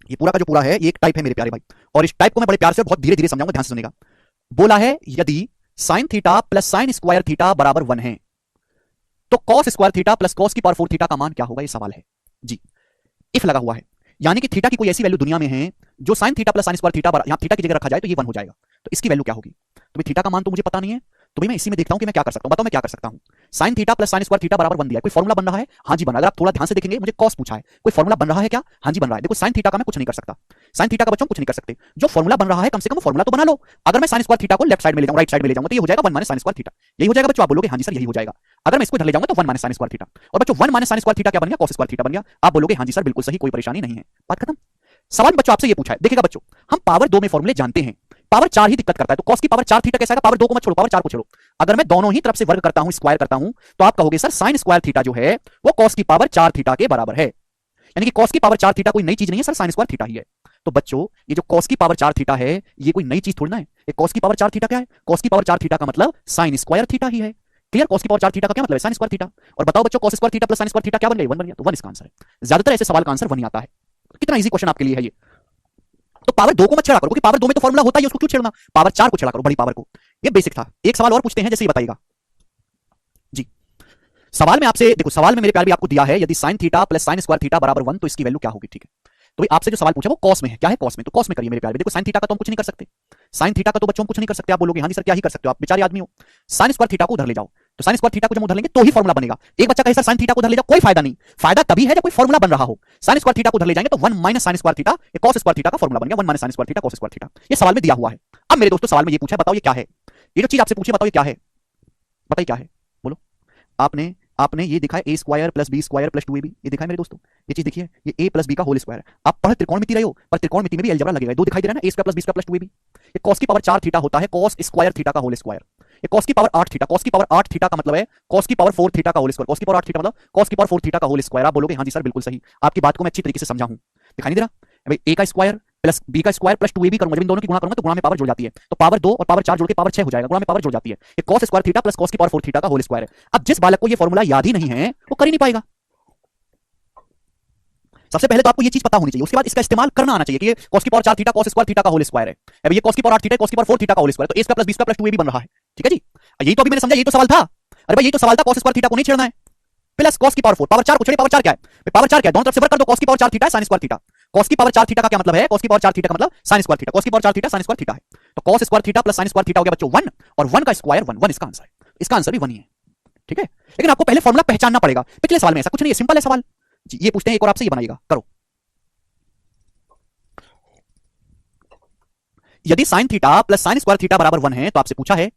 ये पूरा का जो पूरा है ये एक टाइप है मेरे प्यारे भाई। और इस टाइप को मैं बड़े प्यार से और बहुत धीरे धीरे समझाऊंगा, ध्यान से सुनिएगा। बोला है यदि sin theta plus sin square theta बराबर 1 है तो cos square theta plus cos की पावर 4 थीटा का मान क्या होगा? ये सवाल है जी। इफ लगा हुआ है, यानी कि थीटा की कोई ऐसी वैल्यू दुनिया में है जो sin theta plus sin square theta, यहां थीटा की जगह रखा जाए तो ये 1 हो जाएगा, तो इसकी वैल्यू क्या होगी? तो भाई थीटा का मान तो मुझे पता नहीं है, तो भाई मैं इसी में देखता हूं कि मैं क्या कर सकता हूं। बताओ मैं क्या कर सकता हूं। Sign theta plus sign square theta बराबर 1 दिया है। कोई फॉर्मूला बन रहा है? हाँ जी बन रहा है। अगर आप थोड़ा ध्यान से देखेंगे, मुझे कॉस पूछा है, कोई फॉर्मूला बन रहा है क्या? हाँ जी बन रहा है। देखो साइन थीटा का मैं कुछ नहीं कर सकता, साइन थीटा का बच्चों कुछ नहीं कर सकते। जो फॉर्मूला बन रहा है कम से कम फॉर्मूला तो बना लो। अगर मैं साइन स्क्वायर थीटा को लेफ्ट साइड में ले जाऊं, राइट साइड में ले जाऊंगा, तो ये हो जाएगा 1 माइनस साइन स्क्वायर थीटा। यही हो जाएगा बच्चों। आप बोलोगे हाँ जी सर यही हो जाएगा। अगर मैं इसको इधर ले जाऊंगा तो 1 माइनस साइन स्क्वायर थीटा। और बच्चों 1 माइनस साइन स्क्वायर थीटा क्या बन गया? कॉस स्क्वायर थीटा बन गया। आप बोलोगे हाँ जी सर बिल्कुल सही, कोई परेशानी नहीं है, बात खत्म। सवाल बच्चों आपसे ये पूछा है, देखिएगा बच्चों, हम पावर 2 में फॉर्मूले जानते हैं, पावर 4 ही दिक्कत करता है। तो कॉस की पावर 4 थीटा कैसा आएगा? पावर 2 को मत छोड़ो, पावर 4 को छोड़ो। अगर मैं दोनों ही तरफ से वर्ग करता हूं, स्क्वायर करता हूं, तो आप कहोगे सर साइन स्क्वायर थीटा जो है वो कॉस की पावर 4 थीटा के बराबर है। यानी कि कॉस की पावर 4 थीटा कोई नई चीज नहीं है सर, साइन स्क्वायर थीटा ही है। तो बच्चों ये जो कॉस की पावर 4 थीटा है ये कोई नई चीज थोड़ी ना है। ये कॉस की पावर 4 थीटा क्या है? कॉस की पावर 4 थीटा का मतलब साइन स्क्वायर थीटा ही है। क्लियर? कॉस की पावर 4 थीटा का क्या मतलब है? Sign square theta. और बताओ बच्चों cos square theta plus sign square theta क्या बन गया? 1 बन गया। तो 1 इसका आंसर है। ज्यादातर ऐसे सवाल का आंसर 1 ही आता है। कितना इजी क्वेश्चन आपके लिए है ये। तो पावर 2 को मत छेड़ा करो, क्योंकि पावर 2 में तो फॉर्मूला होता ही है, उसको क्यों छेड़ना? पावर 4 को छेड़ा करो, बड़ी पावर को। ये बेसिक था। एक सवाल और पूछते हैं, जैसे ये बताइएगा जी। सवाल में आपसे देखो, सवाल में मेरे प्यार भी आपको दिया है, यदि sin theta plus sin square theta बराबर 1 तो इसकी वैल्यू क्या होगी? ठीक है, तो भाई आपसे जो सवाल पूछा वो कॉस में है। क्या है? कॉस में। तो कॉस में करिए मेरे प्यार भी। देखो sin थीटा का तो हम कुछ नहीं कर सकते, sin थीटा का तो बच्चों हम कुछ नहीं कर सकते। आप बोलोगे हाँ जी सर क्या ही कर सकते हो, आप बेचारे आदमी हो। sin स्क्वायर थीटा को उधर ले जाओ, तो sin स्क्वायर थीटा को जब उधर लेंगे तो ही फॉर्मूला बनेगा। एक बच्चा कहे सर sin थीटा को उधर ले जाओ, कोई फायदा नहीं। फायदा तभी है जब कोई फॉर्मूला बन रहा हो। sin स्क्वायर थीटा को उधर ले जाएंगे तो 1 माइनस साइन स्क्वायर थीटा, ये cos स्क्वायर थीटा का फॉर्मूला बन गया। 1 minus sign square theta cos square theta, ये सवाल में दिया हुआ है। अब मेरे दोस्तों सवाल में ये पूछा है, बताओ ये क्या है? ये जो चीज आपसे पूछी बताओ ये क्या है? बताइए क्या है, बोलो। आपने आपने ये दिखा है A square plus B square plus 2ab, ये दिखा है मेरे दोस्तों। ये चीज देखिए, ये a प्लस बी का होल स्क्वायर है। आप पढ़ त्रिकोणमिति रहे हो, पर त्रिकोणमिति में भी अलजेब्रा लगेगा। दो दिखाई दे रहा है ना, a square plus B square plus 2ab। ये cos की पावर 4 थीटा होता है, cos स्क्वायर थीटा का होल स्क्वायर। ये cos की पावर 8 थीटा, cos की पावर 8 थीटा का मतलब है cos की पावर 4 थीटा का होल स्क्वायर। cos की पावर 8 थीटा मतलब cos की पावर 4 थीटा का होल स्क्वायर। आप बोलोगे हाँ जी सर बिल्कुल सही, आपकी बात को मैं अच्छी तरीके से समझा हूं। दिखाई नहीं दे रहा भाई? a का स्क्वायर प्लस b का स्क्वायर प्लस 2ab करूंगा, जब इन दोनों की गुणा करूंगा तो गुणा में पावर जुड़ जाती है, तो पावर 2 और पावर 4 जोड़ के पावर 6 हो जाएगा, गुणा में पावर जुड़ जाती है। ये cos square theta plus cos की पावर 4 थीटा का होल स्क्वायर है। अब जिस बालक को ये फॉर्मूला याद ही नहीं है वो कर ही नहीं पाएगा। सबसे पहले तो आपको ये चीज पता होनी चाहिए, उसके बाद इसका इस्तेमाल करना आना चाहिए कि ये cos की power 4 theta cos square theta का होल स्क्वायर है। अब ये cos की पावर 8 थीटा cos की पावर 4 थीटा का होल स्क्वायर, तो a square plus b square plus 2ab बन रहा है। ठीक है जी, यही तो अभी मैंने समझा, यही तो सवाल था। अरे भाई यही तो सवाल था, cos स्क्वायर थीटा को नहीं छेड़ना है, प्लस cos की पावर 4, पावर 4 को छोड़िए, पावर 4 क्या है? पावर 4 क्या है? दोनों तरफ से वर्ग कर दो, cos की पावर 4 थीटा है sin स्क्वायर थीटा। cos की पावर 4 थीटा का क्या मतलब है? cos की पावर 4 थीटा का मतलब sin स्क्वायर थीटा, cos की power 4 theta sin square theta है। तो cos square theta plus sin square theta हो गया बच्चों 1, और 1 का स्क्वायर 1, 1 इसका आंसर है। इसका आंसर भी 1 ही है। ठीक है, लेकिन आपको पहले फॉर्मूला पहचानना पड़ेगा। पिछले सवाल में ऐसा कुछ नहीं है, सिंपल है सवाल जी। ये पूछते हैं एक और आपसे, ये बनाइएगा, करो। यदि sin theta plus sin square theta बराबर 1 है तो आपसे पूछा है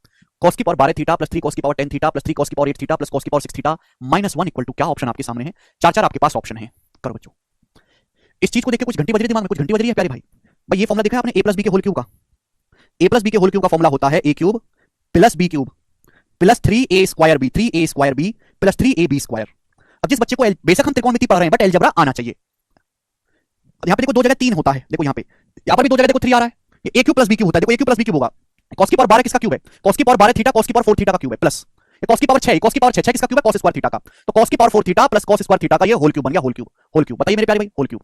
cos की पावर 12 थीटा प्लस 3 cos की पावर 10 थीटा प्लस 3 cos की पावर 8 थीटा प्लस cos की power 6 theta minus 1 equal to क्या? ऑप्शन आपके सामने है, चार चार आपके पास ऑप्शन है। करो बच्चों, इस चीज को देख के कुछ घंटी बज रही दिमाग में, कुछ घंटी बज रही है प्यारे भाई। भाई ये फॉर्मूला देखा है आपने a प्लस बी के होल क्यूब का? a प्लस बी के होल क्यूब का फॉर्मूला होता है a cube plus b cube plus 3a square b, 3a square b plus 3ab square. अब जिस बच्चे को बेशक हम त्रिकोणमिति पढ़ रहे हैं बट अलजेब्रा आना चाहिए। यहाँ पे देखो दो जगह 3 होता है, देखो यहाँ पर भी दो जगह देखो 3 आ रहा है। ये a cube plus b cube होता है, देखो a cube plus b cube होगा। cos की पावर 12 किसका क्यूब है? cos की पावर 12 थीटा cos की पावर 4 थीटा का क्यूब है, प्लस ये cos की पावर 6, cos की पावर 6 किसका क्यूब है? cos स्क्वायर थीटा का। तो cos की power 4 theta plus cos square theta का ये होल क्यूब बन गया, होल क्यूब। होल क्यूब बताइए मेरे प्यारे भाई, होल क्यूब।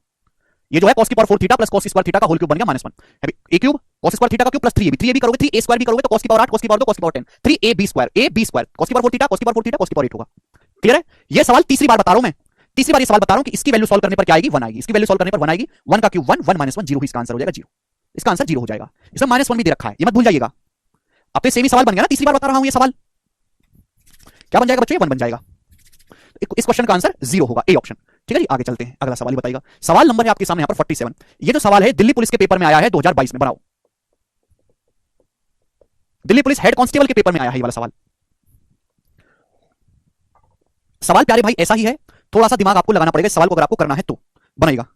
ये जो है cos की power 4 theta plus cos square theta का होल क्यूब बन गया -1 है a cube cos square theta का क्यूब प्लस 3ab, 3ab करोगे 3a स्क्वायर भी करोगे तो cos की पावर 8 cos की पावर 2 cos की power 10, 3ab square, ab square cos की पावर 4 थीटा cos की पावर 4 थीटा cos की पावर 8 होगा। क्लियर है? ये सवाल तीसरी बार बता रहा हूं मैं, तीसरी बार ये सवाल बता रहा हूं कि इसकी वैल्यू सॉल्व करने पर क्या आएगी? 1 आएगी। इसकी वैल्यू सॉल्व करने पर 1 आएगी। 1 का क्यूब 1, 1 माइनस 1 0 ही इसका आंसर हो जाएगा, 0। इसका आंसर 0 हो जाएगा। इसमें -1 भी दे रखा है, ये मत भूल जाइएगा। अब तो सेम ही सवाल बन गया ना, तीसरी बार बता रहा हूं ये सवाल। क्या बन जाएगा बच्चों? 1 बन जाएगा। इस क्वेश्चन का आंसर 0 होगा, ए ऑप्शन। ठीक है जी, आगे चलते हैं, अगला सवाल ही बताइएगा। सवाल नंबर है आपके सामने यहाँ पर 47। ये जो सवाल है दिल्ली पुलिस के पेपर में आया है 2022 में, बनाओ। दिल्ली पुलिस हेड कांस्टेबल के पेपर में आया है ये वाला सवाल। सवाल प्यारे भाई ऐसा ही है, थोड़ा सा दिमाग आपको लगाना पड़ेगा इस सवाल को अगर आपको करना है तो। बनाइएगा।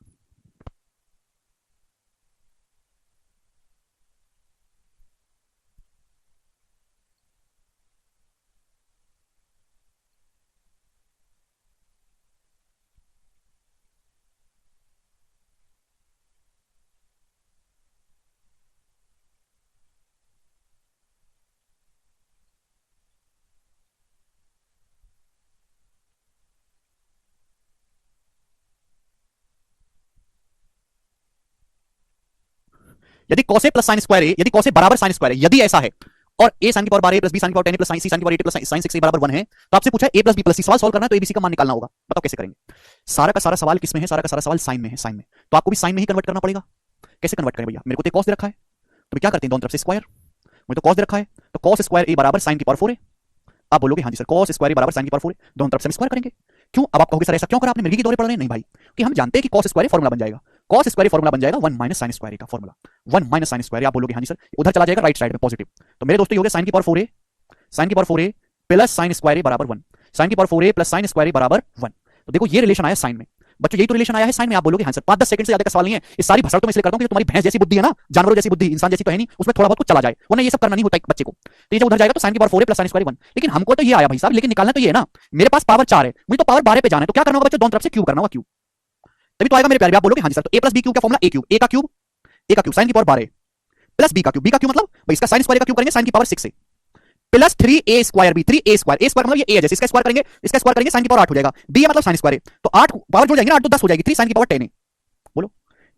यदि cos a plus sin square a, यदि cos a बराबर sin स्क्वायर a, यदि ऐसा है और a sin की पावर 12 प्लस b sin की power 10 plus sin c sin की पावर 8 प्लस sin 6 a बराबर 1 है, तो आपसे पूछा है a plus b plus c। सवाल सॉल्व करना है तो abc का मान निकालना होगा। बताओ कैसे करेंगे? सारा का सारा सवाल किस में है? सारा का सारा सवाल साइन में है, साइन में। तो आपको भी साइन में ही कन्वर्ट करना पड़ेगा। कैसे कन्वर्ट करें भैया? मेरे को तो cos दे रखा है, तो क्या करते हैं दोनों तरफ से स्क्वायर, मुझे तो कॉस दे रखा है, तो कॉस स्क्वायर ए बराबर साइन की पावर 4 है। आप बोलोगे हाँ जी सर कॉस स्क्वायर बराबर साइन की पावर 4 है, दोनों तरफ से हम स्क्वायर करेंगे। क्यों? अब आप कहोगे सर ऐसा क्यों करा आपने, मिर्गी के दौरे पड़ रहे हैं? नहीं भाई, कि हम जानते हैं कि कॉस स्क्वायर फॉर्मुला बन जाएगा, कॉस स्क्वायर फॉर्मुला बन जाएगा 1 माइनस साइन स्क्वायर का फॉर्मुला, 1 माइनस साइन स्क्वायर। आप बोलोगे हाँ जी सर उधर चला जाएगा राइट साइड में पॉजिटिव, तो मेरे दोस्तों ये हो गया साइन की पावर 4 ए, साइन की पावर 4 ए प्लस साइन स्क्वायर ए बराबर 1, साइन की पावर 4 ए प्लस साइन स्क्वायर ए बराबर 1। तो देखो ये रिलेशन आया साइन में, बच्चों यही तो रिलेशन आया है साइन में। आप बोलोगे हाँ सर 5-10 सेकंड से ज्यादा का सवाल नहीं है, इस सारी भसड़ तो मैं इसलिए करता हूं कि तुम्हारी भैंस जैसी बुद्धि है ना, जानवरों जैसी बुद्धि, इंसान जैसी तो है नहीं, उसमें थोड़ा बहुत कुछ चला जाए, वरना ये सब करना नहीं होता एक बच्चे को। तो ये जब उधर जाएगा तो साइन की पावर 4 है प्लस साइन स्क्वायर 1, लेकिन हमको तो ये आया भाई साहब, लेकिन निकालना तो ये है ना, मेरे पास पावर 4 है, मुझे तो पावर 12 पे जाना है, तो क्या करना होगा बच्चों, दोनों तरफ से क्यूब करना होगा, क्यूब तभी तो आएगा मेरे प्यारे। आप बोलोगे हाँ जी सर तो a प्लस बी क्यूब का फॉर्मुला a क्यूब, a का क्यूब, a का क्यूब साइन की पावर 12 प्लस b का क्यूब, b का क्यूब मतलब भाई इसका साइन स्क्वायर का क्यूब करेंगे साइन की पावर 6 से plus 3a square b, 3a square, a square मतलब ये a है, जैसे इसका स्क्वायर करेंगे साइन की पावर 8 हो जाएगा, b मतलब साइन स्क्वायर है, तो 8 पावर जुड़ जाएगी ना, 8 तो 10 हो जाएगी, 3 साइन की पावर 10 है, बोलो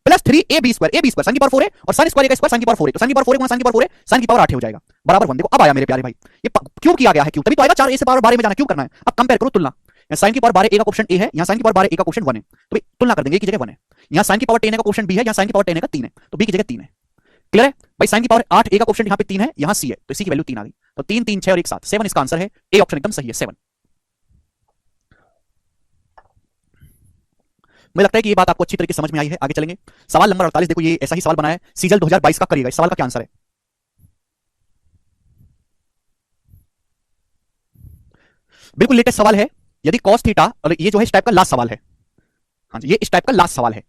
plus 3ab square, ab square sine की पावर 4 है और साइन स्क्वायर का स्क्वायर साइन की पावर 4 है, तो साइन की पावर 4 गुना साइन की पावर 4 है, साइन की पावर 8 हो जाएगा बराबर 1। देखो अब आया मेरे प्यारे भाई, ये क्यों किया गया है, क्यों तभी तो आएगा 4a से पावर 12 में जाना, क्यों करना है, अब कंपेयर करो तुलना, यहाँ साइन की पावर 12 a का कोएफिशिएंट a है, यहाँ साइन की पावर 12 a का कोएफिशिएंट 1 है, तो भाई तुलना कर देंगे, a की जगह 1 है, यहाँ साइन की पावर 10 का कोएफिशिएंट b है, यहाँ साइन की पावर 10 का 3 है, तो b की जगह 3 है। क्लियर है भाई, साइन की पावर 8 a का कोएफिशिएंट यहाँ पे 3 है, यहाँ c है, तो c की वैल्यू 3 आ गई, तो 3 3 6 और 1 7, 7 इसका आंसर है, ए ऑप्शन एकदम सही है 7। मुझे लगता है कि ये बात आपको अच्छी तरीके से समझ में आई है। आगे चलेंगे, सवाल नंबर 48। देखो ये ऐसा ही सवाल बनाया है, सीजल 2022 का करिएगा, इस सवाल का क्या आंसर है, बिल्कुल लेटेस्ट सवाल है। यदि cos थीटा, और ये जो है इस टाइप का लास्ट सवाल है, हाँ जी ये इस टाइप का लास्ट सवाल है,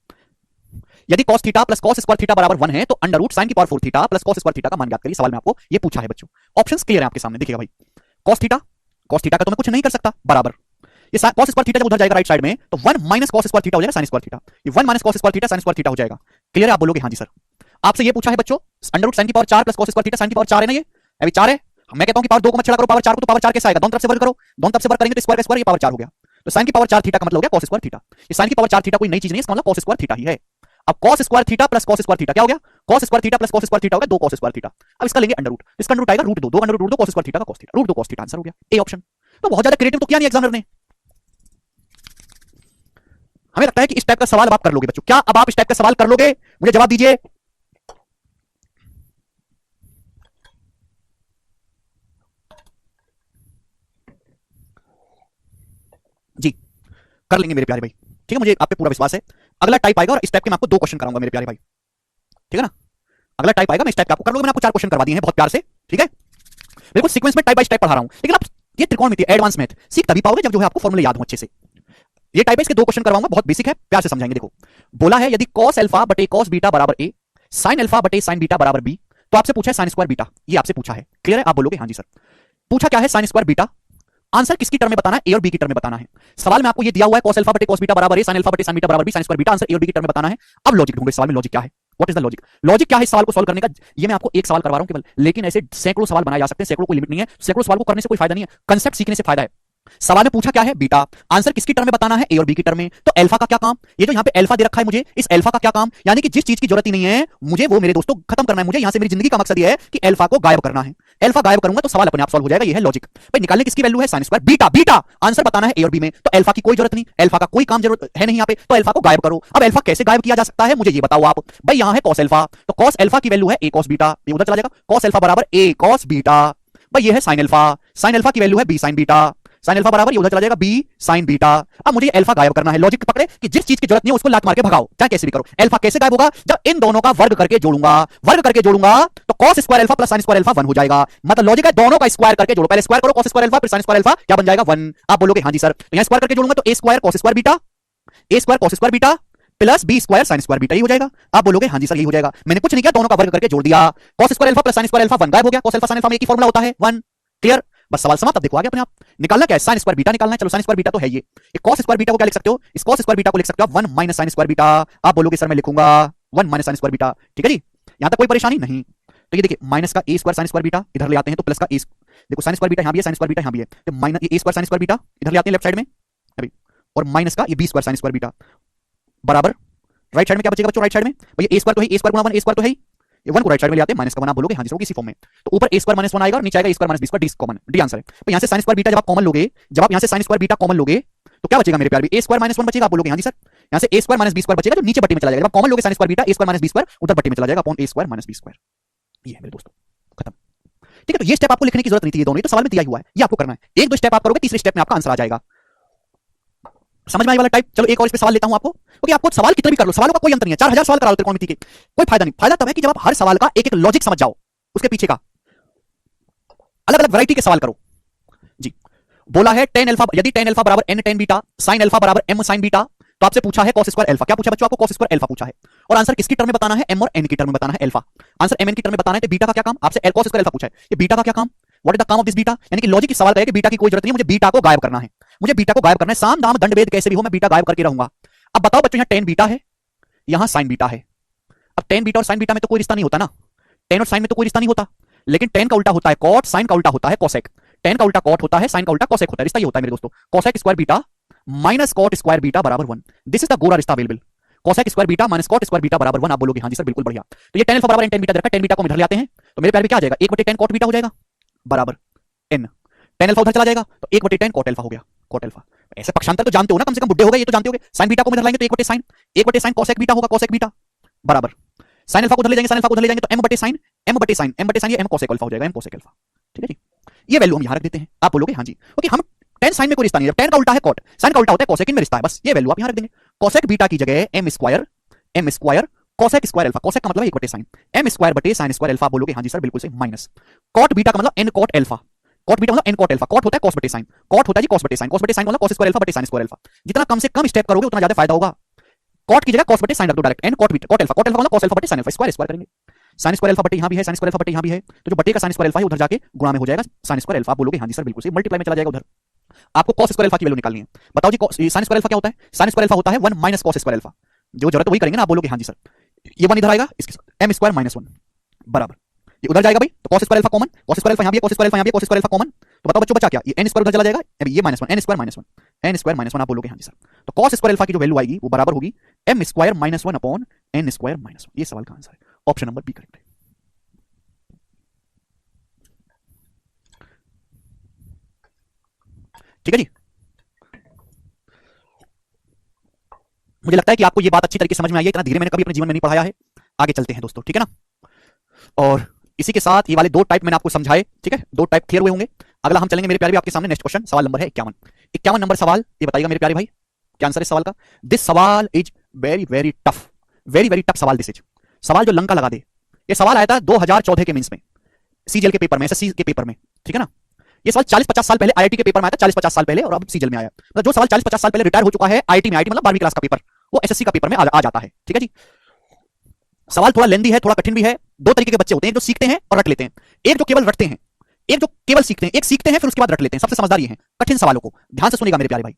यदि cos theta plus cos square theta बराबर 1 है तो अंडर रूट साइन की power 4 theta plus cos square theta का मान ज्ञात करिए। सवाल में आपको ये पूछा है बच्चों, ऑप्शंस क्लियर है आपके सामने, देखिएगा भाई cos थीटा का तो मैं कुछ नहीं कर सकता बराबर, ये cos स्क्वायर थीटा जब उधर जाएगा राइट साइड में तो 1 माइनस cos स्क्वायर थीटा हो जाएगा साइन स्क्वायर थीटा, ये 1 minus cos square theta sine square theta हो जाएगा। क्लियर है? आप बोलोगे हाँ जी सर। आपसे ये पूछा है बच्चों अंडर रूट साइन की power 4 plus cos square theta sign की पावर 4 है ना, ये अभी 4 है, मैं कहता हूं कि पावर 2 को मत छड़ा करो, पावर 4 को, तो पावर 4 कैसे आएगा, दोनों तरफ से वर्ग करो, दोनों तरफ से वर्ग करेंगे तो स्क्वायर का स्क्वायर, ये पावर 4 हो गया, तो साइन की पावर 4 थीटा का मतलब हो गया cos स्क्वायर थीटा, ये साइन की पावर 4 थीटा कोई नई चीज नहीं है, इसका मतलब cos स्क्वायर थीटा ही है। अब cos square theta plus cos square theta क्या हो गया, cos square theta plus cos square theta हो गया 2 cos स्क्वायर थीटा। अब इसका लेंगे अंडर रूट, इसका अंडर रूट आएगा root 2, 2 under root 2 cos square theta का cos theta, root 2 cos theta answer हो गया, ए ऑप्शन। तो बहुत ज्यादा क्रिएटिव तो किया नहीं एग्जामिनर ने, हमें लगता है कि इस टाइप का सवाल अब आप कर लोगे बच्चों, क्या अब आप इस टाइप का सवाल कर लोगे, मुझे जवाब दीजिए। जी कर लेंगे मेरे प्यारे भाई, ठीक है, मुझे आप पे पूरा विश्वास है। अगला टाइप आएगा और इस टाइप के मैं आपको 2 क्वेश्चन कराऊंगा मेरे प्यारे भाई, ठीक है ना, अगला टाइप आएगा मैं इस टाइप का आपको कर लूंगा, मैंने आपको 4 क्वेश्चन करवा दिए हैं बहुत प्यार से, ठीक है, बिल्कुल सीक्वेंस में टाइप बाय टाइप पढ़ा रहा हूं, लेकिन आप ये त्रिकोणमिति एडवांस मैथ सीख तभी पाओगे जब जो है आपको फॉर्मूले याद हो अच्छे से। ये टाइप है, इसके 2 क्वेश्चन करवाऊंगा, बहुत बेसिक है, प्यार से समझाएंगे। देखो बोला है यदि cos अल्फा बटे cos बीटा बराबर a, sin अल्फा बटे sin बीटा बराबर b, तो आपसे पूछा है sin स्क्वायर बीटा, ये आपसे पूछा है। क्लियर है? आप बोलोगे हाँ जी सर। पूछा क्या है sin स्क्वायर बीटा, आंसर किसकी टर्म में बताना है, ए और बी की टर्म में बताना है। सवाल में आपको ये दिया हुआ है cos अल्फा बटे cos बीटा बराबर a, sin अल्फा बटे sin बीटा बराबर b, sin square beta, answer A और बी की टर्म में बताना है। अब लॉजिक ढूंढो, सवाल में लॉजिक क्या है, what is the logic, logic क्या है इस सवाल को सॉल्व करने का। ये मैं आपको एक सवाल करवा रहा हूं केवल, लेकिन ऐसे सैकड़ों सवाल बनाए जा सकते हैं, सैकड़ों कोई लिमिट नहीं है, सैकड़ों सवाल को करने से कोई फायदा नहीं है, कंसेप्ट सीखने से फायदा है। सवाल में पूछा क्या है बीटा, आंसर किसकी टर्म में बताना है, ए और बी की टर्म में। तो अल्फा का क्या काम, ये जो यहाँ पे अल्फा दे रखा है मुझे, इस अल्फा का क्या काम, यानी कि जिस चीज की जरूरत ही नहीं है मुझे वो मेरे दोस्तों खत्म करना है, मुझे यहाँ से मेरी जिंदगी का मकसद ये है कि अल्फा को गायब करना है। अल्फा गायब करूंगा तो सवाल अपने आप सॉल्व हो जाएगा, ये है लॉजिक। भाई निकालने किसकी वैल्यू है, sine square beta, beta answer बताना है ए और बी में, तो अल्फा की कोई जरूरत नहीं, अल्फा का कोई काम जरूरत है नहीं यहाँ पे, तो अल्फा को गायब करो। अब अल्फा कैसे गायब किया जा सकता है मुझे ये बताओ आप। भाई यहाँ है cos अल्फा, तो cos अल्फा की वैल्यू है a cos बीटा, ये उधर चला जाएगा, cos अल्फा बराबर a cos बीटा। भाई ये है sin अल्फा, sin अल्फा की वैल्यू है b sin beta, sin alpha बराबर ये उधर चला जाएगा b sin बीटा। अब मुझे अल्फा गायब करना है, लॉजिक पकड़े कि जिस चीज की जरूरत नहीं है उसको लात मार के भगाओ, चाहे कैसे भी करो। अल्फा कैसे गायब होगा, जब इन दोनों का वर्ग करके जोड़ूंगा, वर्ग करके जोड़ूंगा तो cos square alpha plus sin square alpha 1 हो जाएगा। मतलब लॉजिक है दोनों का स्क्वायर करके जोड़ो, पहले स्क्वायर करो cos स्क्वायर अल्फा फिर sin स्क्वायर अल्फा, क्या बन जाएगा 1। आप बोलोगे हाँ जी सर, तो यहां स्क्वायर करके जोड़ूंगा तो a square cos square beta, a square cos square beta plus b square sin square beta, ही हो जाएगा। आप बोलोगे हाँ जी सर यही हो जाएगा, मैंने कुछ नहीं किया, दोनों का वर्ग करके जोड़ दिया, cos square alpha plus sin square alpha 1 गायब हो गया, cos अल्फा sin अल्फा में एक ही फॉर्मूला होता है 1। क्लियर? बस सवाल समाप्त। अब देखो आगे अपने आप निकालना क्या है, sin स्क्वायर बीटा निकालना है। चलो sin स्क्वायर बीटा तो है ये cos स्क्वायर बीटा को क्या लिख सकते हो, इस cos स्क्वायर बीटा को लिख सकते हो 1 माइनस sin स्क्वायर बीटा। आप बोलोगे सर मैं लिखूंगा 1 माइनस sin स्क्वायर बीटा, ठीक है जी, यहां तक कोई परेशानी नहीं। तो ये देखिए माइनस का a square sin square beta इधर ले आते हैं, तो प्लस का a, देखो sin स्क्वायर बीटा यहां भी है, sin स्क्वायर बीटा यहां भी है, तो minus a square sin square beta इधर ले आते हैं लेफ्ट साइड में अभी, और माइनस का ये b square sin square beta बराबर राइट साइड में क्या बचेगा बच्चों, राइट साइड में भैया a स्क्वायर तो है, a स्क्वायर गुणा 1 a स्क्वायर तो है, ये 1 को राइट साइड में ले आते हैं, माइनस का 1 आप बोलोगे हाँ जी इसी फॉर्म में, तो ऊपर a स्क्वायर माइनस 1 आएगा और नीचे आएगा a square minus b square, d common, d answer है। तो यहां से sin स्क्वायर बीटा जब आप कॉमन लोगे, जब आप यहां से sin स्क्वायर बीटा कॉमन लोगे तो क्या बचेगा मेरे प्यार, a स्क्वायर माइनस 1 बचेगा। आप बोलोगे हाँ जी सर, यहां से a square minus b square बचेगा जो नीचे बट्टी में चला जाएगा, जब कॉमन लोगे sin square beta a square minus b square उधर बट्टी में चला जाएगा upon a square minus b square. ये है मेरे दोस्तों खत्म। ठीक है, तो ये स्टेप आपको लिखने की जरूरत नहीं थी, ये दोनों, ये तो सवाल में दिया हुआ है, ये आपको करना है। एक दो स्टेप आप करोगे, तीसरे स्टेप में आपका आंसर आ जाएगा। समझ में आई वाला टाइप? चलो एक और इस पे सवाल लेता हूं आपको, क्योंकि आपको सवाल कितने भी कर लो, सवालों का कोई अंतर नहीं है, 4000 सवाल करा लो त्रिकोणमिति के, कोई फायदा नहीं। फायदा तब है कि जब आप हर सवाल का एक एक लॉजिक समझ जाओ, उसके पीछे का अलग अलग वैरायटी के सवाल करो जी। बोला है tan अल्फा, यदि tan अल्फा बराबर n tan beta, sin alpha बराबर m sin बीटा, तो आपसे पूछा है cos स्क्वायर अल्फा। क्या पूछा बच्चों? आपको cos स्क्वायर अल्फा पूछा है, और आंसर किसकी टर्म में बताना है? m और n की टर्म में बताना है अल्फा। आंसर m n की टर्म में बताना है, तो बीटा का क्या काम? आपसे cos स्क्वायर अल्फा पूछा है, ये बीटा का क्या काम? व्हाट इज द काम ऑफ दिस बीटा? यानी कि लॉजिक इस सवाल का है कि बीटा की कोई जरूरत नहीं है, मुझे बीटा को गायब करना है, मुझे बीटा को गायब करना है, साम दाम दंड भेद कैसे भी हो मैं बीटा गायब करके रहूंगा। अब बताओ बच्चों, यहाँ tan बीटा है, यहाँ sin बीटा है। अब tan बीटा और sin बीटा में तो कोई रिश्ता नहीं होता ना, tan और sin में तो कोई रिश्ता नहीं होता, लेकिन tan का उल्टा होता है cot, sin का उल्टा होता है cosec, tan का उल्टा cot होता है, sin का उल्टा cosec होता है। रिश्ता ये होता है मेरे दोस्तों, cosec square beta minus cot square beta बराबर 1। दिस इज द गोरा रिश्ता available, cosec square beta minus cot square beta बराबर 1। आप बोलोगे हाँ जी सर बिल्कुल बढ़िया। तो ये tan अल्फा बराबर n tan बीटा रखा है, tan बीटा को हम इधर ले आते हैं, तो मेरे प्यारे में क्या आ जाएगा? 1/tan cot बीटा हो जाएगा बराबर n। tan अल्फा उधर चला जाएगा तो 1/tan cot अल्फा हो गया, cot अल्फा। ऐसे पक्षांतर तो जानते हो ना, कम से कम बुड्ढे हो गए, ये तो जानते होगे। sin बीटा को हम इधर लाएंगे तो 1/sin cosec बीटा होगा, cosec बीटा बराबर sin अल्फा को उधर ले जाएंगे, sin अल्फा को उधर ले जाएंगे तो m/sin ये m cosec अल्फा हो जाएगा, m cosec अल्फा। ठीक है जी, ये वैल्यू हम यहां रख देते हैं। आप बोलोगे हाँ जी, क्योंकि हम tan sin में कोई रिश्ता नहीं है, tan का उल्टा है cot, sin का उल्टा होता है cosec, इनमें रिश्ता है, बस ये वैल्यू आप यहां रख देंगे। cosec बीटा की जगह m square cosec square alpha, cosec का मतलब 1/sin, m स्क्वायर बटे sin स्क्वायर अल्फा। बोलोगे हाँ जी सर बिल्कुल सही, माइनस cot बीटा का मतलब n cot alpha, cot beta मतलब n cot अल्फा, cot होता है cos बटे sin, cot होता है जी cos बटे sin, cos बटे sin मतलब cos स्क्वायर अल्फा बटे sin स्क्वायर अल्फा। जितना कम से कम स्टेप करोगे उतना ज्यादा फायदा होगा। cot की जगह cos बटे sin रख दो direct, n cot beta cot alpha मतलब cos अल्फा बटे sin अल्फा, स्क्वायर स्क्वायर करेंगे, sin स्क्वायर अल्फा बटे यहां भी है, sin स्क्वायर अल्फा बटे यहां भी है, तो जो बटे का sin स्क्वायर अल्फा है उधर जाके गुणा में हो जाएगा sin स्क्वायर अल्फा। बोलोगे हाँ जी सर बिल्कुल सही, मल्टीप्लाई में चला जाएगा उधर। आपको cos स्क्वायर अल्फा की वैल्यू निकालनी है, बताओ जी sin स्क्वायर अल्फा क्या होता है? sin स्क्वायर अल्फा होता है 1 माइनस cos स्क्वायर अल्फा, जो जरूरत वही करेंगे ना। आप बोलोगे हाँ जी सर, ये 1 इधर आएगा, इसके साथ m स्क्वायर माइनस 1 बराबर, ये उधर जाएगा भाई, तो cos square alpha common, cos square alpha यहां भी है, cos स्क्वायर अल्फा यहां भी है, cos स्क्वायर अल्फा कॉमन, तो बताओ बच्चों बचा क्या? ये n स्क्वायर उधर चला जाएगा, ये -1 n स्क्वायर -1 आप बोलोगे हाँ जी सर। तो cos स्क्वायर अल्फा की जो वैल्यू आएगी वो बराबर होगी m square -1 upon n square -1। ये सवाल का आंसर है, ऑप्शन नंबर बी करेक्ट है। ठीक है जी, मुझे लगता है कि आपको ये बात अच्छी तरीके से समझ में आई है, इतना धीरे मैंने कभी अपने जीवन में नहीं पढ़ाया है। आगे चलते हैं दोस्तों, ठीक है ना। और इसी के साथ ये वाले दो टाइप मैंने आपको समझाए, ठीक है, दो टाइप क्लियर हुए होंगे। अगला हम चलेंगे मेरे प्यारे भी आपके सामने, नेक्स्ट क्वेश्चन, सवाल नंबर है 51 नंबर सवाल। ये बताइएगा मेरे प्यारे भाई क्या आंसर है सवाल का। दिस सवाल is very very tough, very tough सवाल दिस इज, सवाल जो लंका लगा दे। ये सवाल आया था 2014 के मीन्स में, सीजीएल के पेपर में, एसएससी के पेपर में, ठीक है ना। ये सवाल 40-50 साल पहले आईआईटी के पेपर में आया था, 40-50 साल पहले, और अब सीजीएल में आया। मतलब जो सवाल 40-50 साल पहले रिटायर हो चुका है आईआईटी में, आईआईटी मतलब 12वीं क्लास का पेपर, वो एसएससी का पेपर में आ जाता है। ठीक है जी, सवाल थोड़ा लेंदी है, थोड़ा कठिन भी है। दो तरीके के बच्चे होते हैं, एक जो सीखते हैं और रट लेते हैं, एक जो केवल रटते हैं, एक जो केवल सीखते हैं। एक सीखते हैं फिर उसके बाद रट लेते हैं, सबसे समझदार ये हैं। कठिन सवालों को ध्यान से सुनिएगा मेरे प्यारे भाई,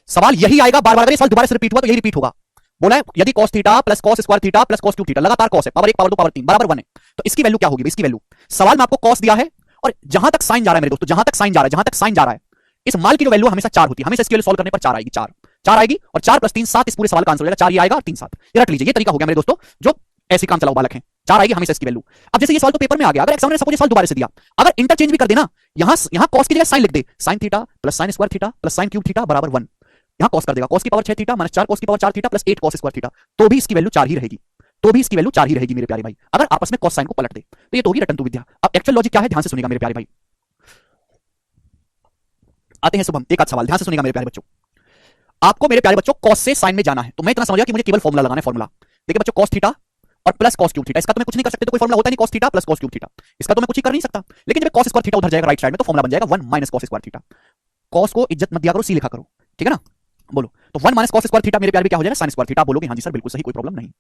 सवाल यही आएगा बार बार। अगर ये सवाल दोबारा से रिपीट हुआ तो यही रिपीट होगा। बोला है यदि cos theta plus cos square theta plus cos cube theta, लगातार cos है, पावर 1 पावर 2 पावर 3 बराबर 1 है, तो इसकी वैल्यू क्या होगी? इसकी वैल्यू, सवाल में आपको cos दिया है और जहां तक साइन जा रहा है मेरे दोस्तों, जहां तक साइन जा रहा है, इस माल की जो वैल्यू हमेशा 4 होती है, हमेशा इसकी वैल्यू सॉल्व करने पर 4 आएगी, 4 आएगी, और 4 + 3 7, इस पूरे सवाल का आंसर हो जाएगा 4 ये आएगा और 3 7। ये रट लीजिए, ये तरीका हो गया मेरे दोस्तों जो ऐसे काम चलाओ बालक हैं। 4 आएगी हमेशा इसकी वैल्यू। अब जैसे ये सवाल तो पेपर में आ गया, अगर एग्जामिनर ने सपोज ये सवाल दोबारा से दिया, अगर इंटरचेंज भी कर देना, यहां cos की जगह sin लिख दे, sin theta plus sin square theta plus sin cube theta बराबर 1, यहां cos कर देगा, cos की पावर 6 थीटा माइनस 4 cos की power 4 theta plus 8 cos square theta, तो भी इसकी वैल्यू 4 ही रहेगी, मेरे प्यारे भाई, अगर आपस में cos sin को पलट दे तो ये तो होगी रटन तू विद्या। अब एक्चुअल लॉजिक क्या है, ध्यान से सुनिएगा मेरे प्यारे भाई। आते हैं शुभम, एक आध सवाल ध्यान से सुनिएगा मेरे प्यारे बच्चों। आपको मेरे प्यारे बच्चों cos से sin में जाना है, तो मैं इतना समझ गया कि मुझे केवल फॉर्मूला लगाना है, फॉर्मूला। देखिए बच्चों, cos थीटा और प्लस cos क्यूब थीटा, इसका तो मैं कुछ नहीं कर सकते, तो कोई फॉर्मूला होता नहीं cos theta plus cos cube theta, इसका तो मैं कुछ ही कर नहीं सकता। लेकिन जब cos स्क्वायर थीटा उधर जाएगा राइट साइड में, तो फॉर्मूला बन जाएगा 1 minus cos square theta. cos को इज्जत मत दिया करो, सी लिखा करो, ठीक है ना। बोलो, तो 1 माइनस cos स्क्वायर थीटा मेरे प्यारे भी क्या हो जाएगा, sin स्क्वायर थीटा। बोलोगे हाँ जी सर बिल्कुल सही, कोई प्रॉब्लम नहीं,